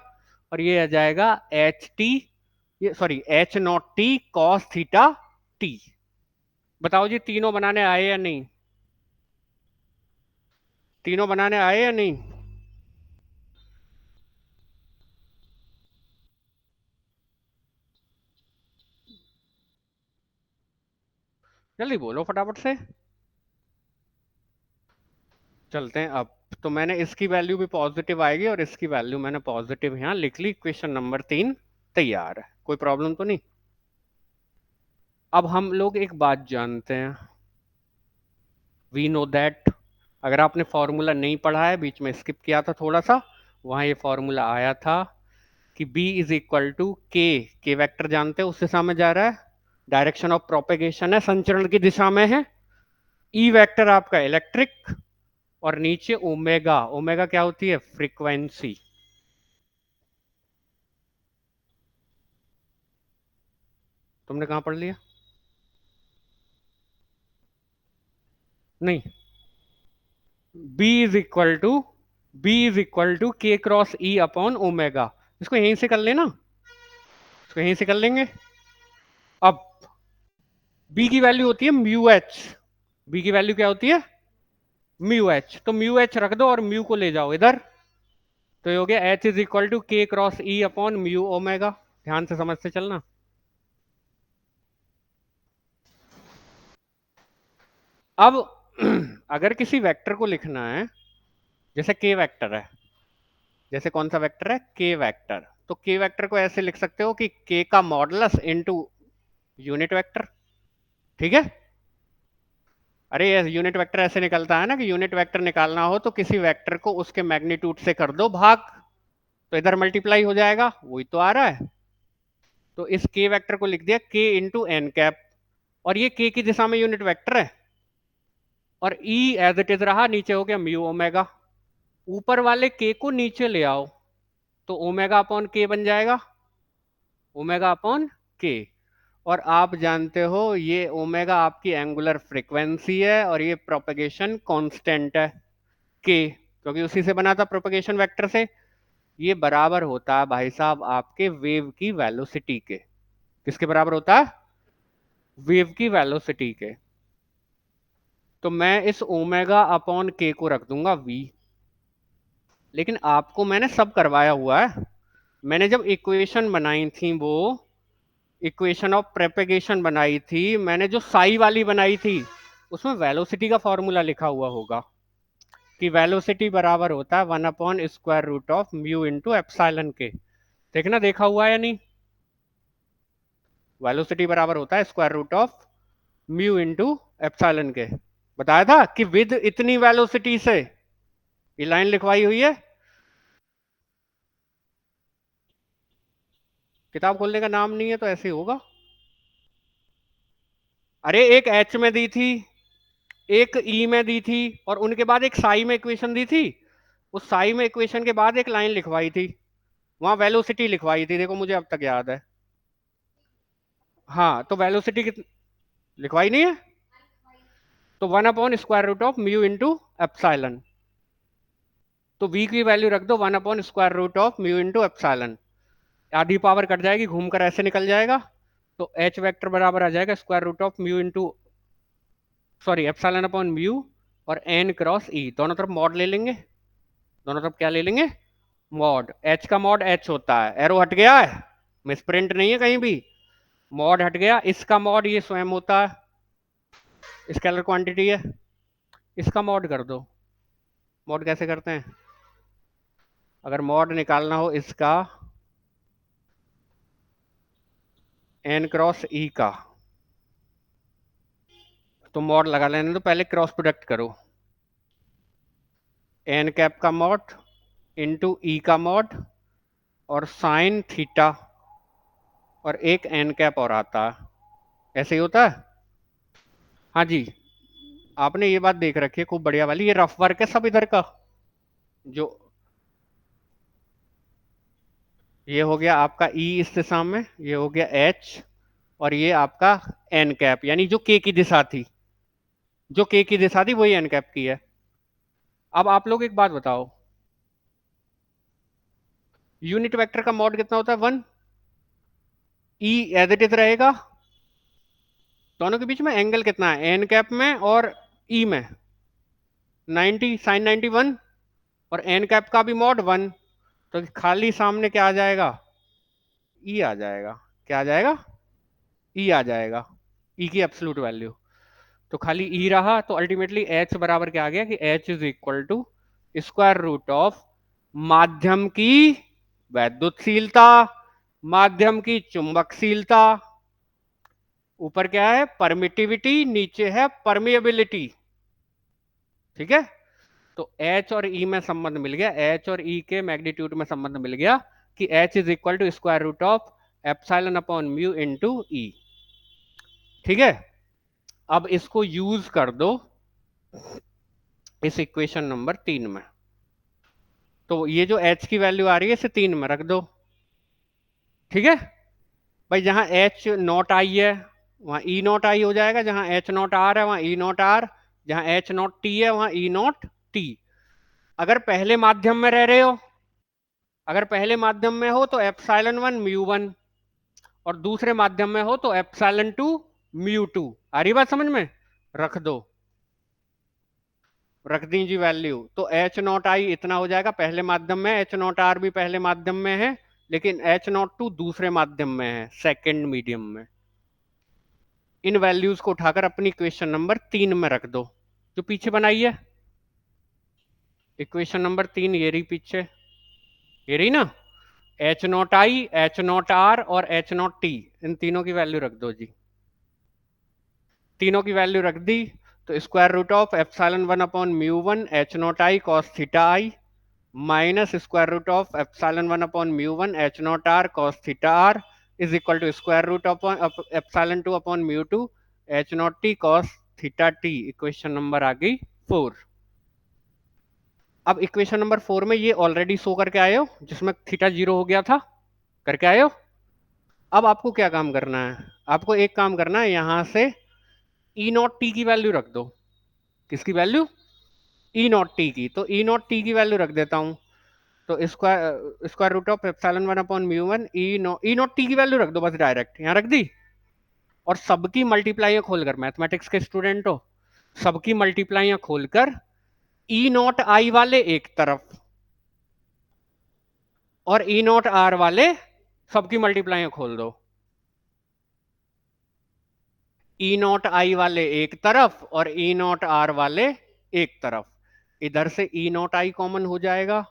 Speaker 1: और ये आ जाएगा एच टी, ये sorry H naught T cos theta T. बताओ जी, तीनों बनाने आए या नहीं, तीनों बनाने आए या नहीं। जल्दी बोलो फटाफट से। चलते हैं अब। तो मैंने इसकी वैल्यू भी पॉजिटिव आएगी और इसकी वैल्यू मैंने पॉजिटिव यहाँ लिख ली। क्वेश्चन नंबर 3 तैयार है, कोई प्रॉब्लम तो नहीं। अब हम लोग एक बात जानते हैं, वी नो दैट, अगर आपने फॉर्मूला नहीं पढ़ा है, बीच में स्किप किया था थोड़ा सा, वहां ये फॉर्मूला आया था कि B इज इक्वल टू के वेक्टर जानते हो, उस दिशा में जा रहा है, डायरेक्शन ऑफ प्रोपेगेशन है, संचरण की दिशा में है, ई वेक्टर आपका इलेक्ट्रिक, और नीचे ओमेगा, ओमेगा क्या होती है, फ्रीक्वेंसी। तुमने कहां पढ़ लिया? नहीं, बी इज इक्वल टू के क्रॉस ई अपॉन ओमेगा। इसको यहीं से कर लेना, इसको यहीं से कर लेंगे। अब बी की वैल्यू होती है म्यू एच, बी की वैल्यू क्या होती है, म्यू एच। तो म्यू एच रख दो और म्यू को ले जाओ इधर, तो ये हो गया एच इज इक्वल टू के क्रॉस ई अपॉन म्यू ओमेगा। ध्यान से समझते चलना। अब अगर किसी वेक्टर को लिखना है, जैसे के वेक्टर है, जैसे कौन सा वेक्टर है, के वेक्टर, तो के वेक्टर को ऐसे लिख सकते हो कि के का मॉडुलस इनटू यूनिट वेक्टर। ठीक है? अरे ये यूनिट वेक्टर ऐसे निकलता है ना, कि यूनिट वेक्टर निकालना हो तो किसी वेक्टर को उसके मैग्नीट्यूड से कर दो भाग, तो इधर मल्टीप्लाई हो जाएगा, वही तो आ रहा है। तो इस के वेक्टर को लिख दिया के इंटू एन कैप, और ये के की दिशा में यूनिट वेक्टर है, और ई एज इट इज रहा, नीचे हो गया म्यू ओमेगा। ऊपर वाले के को नीचे ले आओ, तो ओमेगा अपॉन के बन जाएगा, ओमेगा अपॉन के। और आप जानते हो ये ओमेगा आपकी एंगुलर फ्रीक्वेंसी है, और ये प्रोपगेशन कांस्टेंट है के, क्योंकि उसी से बना था प्रोपगेशन वेक्टर से। ये बराबर होता है भाई साहब आपके वेव की वेलोसिटी के। किसके बराबर होता है? वेव की वेलोसिटी के। तो मैं इस ओमेगा अपॉन के को रख दूंगा वी। लेकिन आपको मैंने सब करवाया हुआ है। मैंने जब इक्वेशन बनाई थी, वो इक्वेशन ऑफ प्रोपेगेशन बनाई थी, मैंने जो साई वाली बनाई थी, उसमें वेलोसिटी का फॉर्मूला लिखा हुआ होगा कि वेलोसिटी बराबर होता है 1/√ऑफ म्यू इंटू एप्सिलॉन के। देखना देखा हुआ है या नहीं? वेलोसिटी बराबर होता है √ऑफ म्यू इंटू एप्सिलॉन के। बताया था कि विद इतनी वेलोसिटी से, ये लाइन लिखवाई हुई है, किताब खोलने का नाम नहीं है तो ऐसे ही होगा। अरे एक एच में दी थी, एक ई में दी थी, और उनके बाद एक साई में इक्वेशन दी थी। उस साई में इक्वेशन के बाद एक लाइन लिखवाई थी, वहां वेलोसिटी लिखवाई थी, देखो मुझे अब तक याद है। हाँ, तो वेलोसिटी कितनी लिखवाई नहीं है? तो 1/√ऑफ म्यू इंटू एप्सिलॉन। तो v की वैल्यू रख दो 1/√ऑफ म्यू इंटू एप्सिलॉन। आधी पावर कट जाएगी, घूमकर ऐसे निकल जाएगा, तो h वेक्टर बराबर आ जाएगा √of mu into, sorry, epsilon upon mu, और n क्रॉस e, दोनों तरफ मॉड ले लेंगे। दोनों तरफ क्या ले लेंगे? मॉड। h का मॉड h होता है, एरो हट गया है, मिसप्रिंट नहीं है कहीं भी, मॉड हट गया। इसका मॉड ये स्वयं होता है, स्केलर क्वांटिटी है, इसका मॉड कर दो। मॉड कैसे करते हैं? अगर मॉड निकालना हो इसका n क्रॉस ई का, तो मॉड लगा लेने दो, पहले क्रॉस प्रोडक्ट करो, एन कैप का मॉड इंटू ई का मॉड, और साइन थीटा, और एक एन कैप और आता है, ऐसे ही होता है। हाँ जी, आपने ये बात देख रखी है खूब बढ़िया वाली, ये रफ वर्क है सब इधर का। जो ये हो गया आपका ई इस दिशा में, ये हो गया एच, और ये आपका एन कैप, यानी जो के की दिशा थी, जो के की दिशा थी वही एन कैप की है। अब आप लोग एक बात बताओ, यूनिट वेक्टर का मॉड कितना होता है? 1। ई एज इट इज रहेगा, दोनों के बीच में एंगल कितना है, एन कैप में और ई में? 90, साइन 91, और एन कैप का भी मॉड 1, तो खाली सामने क्या आ जाएगा? ई आ जाएगा। क्या आ जाएगा? ई आ जाएगा, ई की एब्सोल्यूट वैल्यू। तो खाली ई रहा, तो अल्टीमेटली एच बराबर क्या आ गया कि H is equal to square root of माध्यम की वैद्युतशीलता, माध्यम की चुंबकशीलता, ऊपर क्या है परमिटिविटी, नीचे है परमिएबिलिटी। ठीक है, तो H और E में संबंध मिल गया, H और E के मैग्नीट्यूड में संबंध मिल गया कि H is equal to square root of epsilon upon mu into E। ठीक है, अब इसको यूज कर दो इस इक्वेशन नंबर 3 में। तो ये जो H की वैल्यू आ रही है इसे 3 में रख दो। ठीक है भाई, जहां H नॉट आई है वहां E नॉट आई हो जाएगा, जहां H नॉट आर है वहां E नॉट आर, जहां H नॉट टी है वहां E नॉट टी। अगर पहले माध्यम में रह रहे हो, अगर पहले माध्यम में हो तो एप्सिलॉन 1 म्यू 1, और दूसरे माध्यम में हो तो एप्सिलॉन 2 म्यू 2। आ रही बात समझ में? रख दो, रख दीजिए वैल्यू। तो एच नॉट आई इतना हो जाएगा पहले माध्यम में, एच नॉट आर भी पहले माध्यम में है, लेकिन एच नॉट टू दूसरे माध्यम में है, सेकेंड मीडियम में। इन वैल्यूज को उठाकर अपनी इक्वेशन नंबर 3 में रख दो, जो पीछे बनाई है इक्वेशन नंबर 3, ये रही पीछे, ये रही ना। H naught I, H naught R और एच नॉट टी, इन तीनों की वैल्यू रख दो जी। तीनों की वैल्यू रख दी, तो square root of epsilon 1 upon mu 1 H naught I cos theta I minus square root of epsilon 1 upon mu 1 H naught R cos theta R is equal to square root upon epsilon 2 upon mu 2 H naught T cos theta T. Equation number आ गई 4। अब equation number 4 में ये already show करके आए हो, जिसमें theta 0 हो गया था, करके आए हो। अब आपको क्या काम करना है, आपको एक काम करना है, यहां से ई नॉट टी की वैल्यू रख दो। किसकी वैल्यू? ई नॉट टी की। तो ई नॉट टी की वैल्यू रख देता हूं, तो square root of epsilon 1 upon mu 1 e naught t की वैल्यू रख दो बस, डायरेक्ट यहां रख दी। और सबकी मल्टीप्लाइयां खोलकर, मैथमेटिक्स के स्टूडेंट हो, सबकी मल्टीप्लाइयां खोलकर ई नॉट आई वाले एक तरफ और ई नॉट आर वाले सबकी मल्टीप्लाइयां खोल दो। ई नॉट आई वाले एक तरफ और ई नॉट आर वाले एक तरफ। इधर से ई नॉट आई कॉमन हो जाएगा,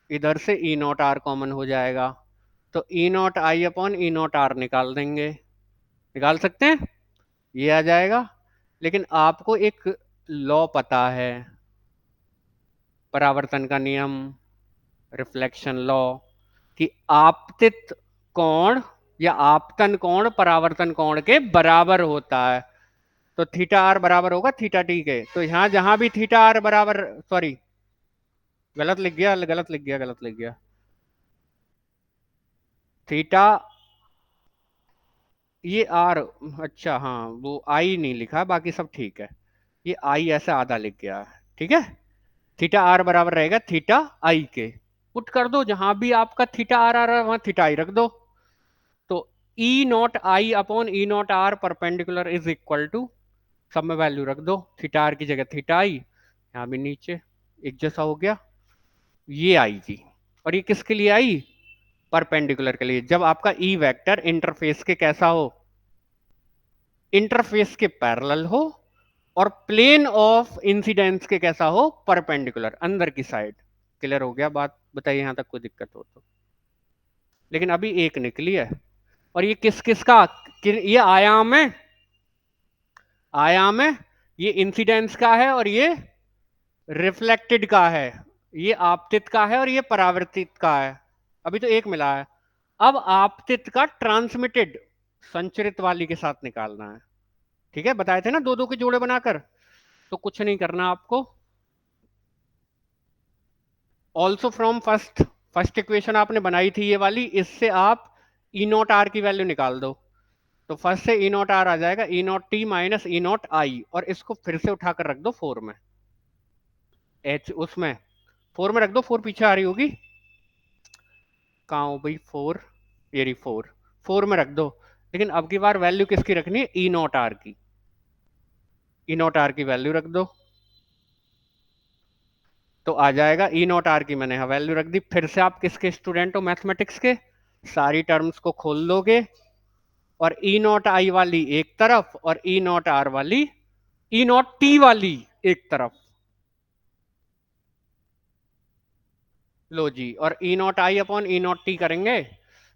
Speaker 1: इधर से ई नॉट आर कॉमन हो जाएगा, तो ई naught I upon E naught R निकाल देंगे, निकाल सकते हैं, ये आ जाएगा। लेकिन आपको एक लॉ पता है, परावर्तन का नियम, रिफ्लेक्शन लॉ, कि आपतित कोण या आपतन कोण परावर्तन कोण के बराबर होता है। तो थीटा आर बराबर होगा थीटा टी के। तो यहां जहां भी थीटा आर बराबर, सॉरी गलत लिख गया, गलत लिख गया, गलत लिख गया, थीटा, ये आर, अच्छा हाँ वो आई नहीं लिखा, बाकी सब ठीक है, ये आई ऐसे आधा लिख गया है। ठीक है, थीटा आर बराबर रहेगा थीटा आई के। पुट कर दो, जहां भी आपका थीटा आर आ रहा है वहां थीटा आई रख दो। तो ई naught I upon E naught R perpendicular is equal to, सब में वैल्यू रख दो, थीटा आर की जगह थीटा आई, यहाँ भी नीचे एक जैसा हो गया, ये आई जी। और ये किसके लिए आई? परपेंडिकुलर के लिए। जब आपका ई वेक्टर इंटरफेस के कैसा हो? इंटरफेस के पैरेलल हो, और प्लेन ऑफ इंसिडेंस के कैसा हो? परपेंडिकुलर, अंदर की साइड। क्लियर हो गया बात? बताइए यहां तक कोई दिक्कत हो तो। लेकिन अभी एक निकली है, और ये किस किस का, ये आयाम है, आयाम है, ये इंसिडेंस का है और ये रिफ्लेक्टेड का है, ये आपतित का है और ये परावर्तित का है। अभी तो एक मिला है। अब आपतित का ट्रांसमिटेड, संचरित वाली के साथ निकालना है। ठीक है, बताए थे ना दो दो के जोड़े बनाकर। तो कुछ नहीं करना आपको, also from first, first equation आपने बनाई थी ये वाली, इससे आप ई नॉट आर की वैल्यू निकाल दो। तो फर्स्ट से ई नॉट आर आ जाएगा, E naught T minus E naught I, और इसको फिर से उठाकर रख दो 4 में, एच उसमें 4 में रख दो, 4 पीछे आ रही होगी, कहाँ हो भाई 4, ये रही 4, 4 में रख दो। लेकिन अब की बार वैल्यू किसकी रखनी है? ई नॉट आर की। ई नॉट आर की वैल्यू रख दो, तो आ जाएगा ई नॉट आर की मैंने वैल्यू रख दी। फिर से आप किसके स्टूडेंट हो? मैथमेटिक्स के। सारी टर्म्स को खोल लोगे, और ई नॉट आई वाली एक तरफ और ई नॉट आर वाली ई नॉट टी वाली एक तरफ, लो जी, और E naught I upon E naught T करेंगे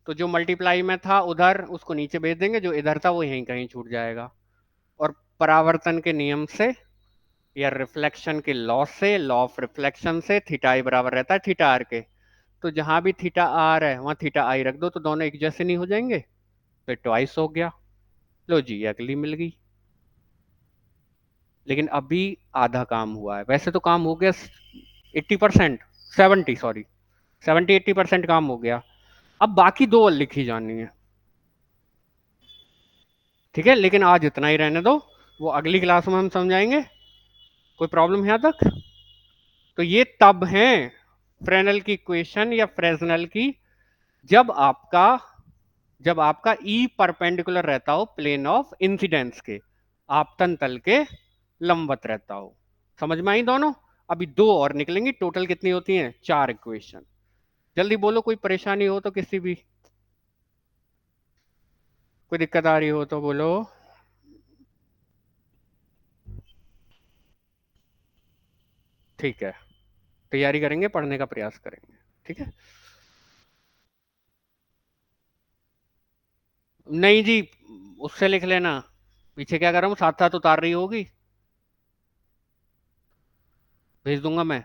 Speaker 1: तो जो मल्टीप्लाई में था उधर उसको नीचे भेज देंगे, जो इधर था वो यहीं कहीं छूट जाएगा। और परावर्तन के नियम से या रिफ्लेक्शन के लॉ से, लॉ ऑफ रिफ्लेक्शन से, थीटा आई बराबर रहता है थीटा आर के। तो जहां भी थीटा आर है वहां थीटा आई रख दो, तो दोनों एक जैसे नहीं हो जाएंगे, तो ट्वाइस हो गया। लो जी, अगली मिल गई। लेकिन अभी आधा काम हुआ है, वैसे तो काम हो गया 80%, 70 सॉरी, 70-80% काम हो गया। अब बाकी दो और लिखी जानी है, ठीक है, लेकिन आज इतना ही रहने दो, वो अगली क्लास में हम समझाएंगे। कोई प्रॉब्लम है यहाँ तक? तो ये तब है फ्रेनल की इक्वेशन या फ्रेजनल की, जब आपका जब आपका ई परपेंडिकुलर रहता हो प्लेन ऑफ इंसिडेंस के, आपतन तल के लंबवत रहता हो। समझ में आई दोनों? अभी दो और निकलेंगी, टोटल कितनी होती हैं? 4 इक्वेशन। जल्दी बोलो, कोई परेशानी हो तो, किसी भी कोई दिक्कत आ रही हो तो बोलो। ठीक है, तैयारी करेंगे, पढ़ने का प्रयास करेंगे, ठीक है। नहीं जी, उससे लिख लेना, पीछे क्या कर रहा हूँ, साथ साथ उतार रही होगी, भेज दूंगा मैं।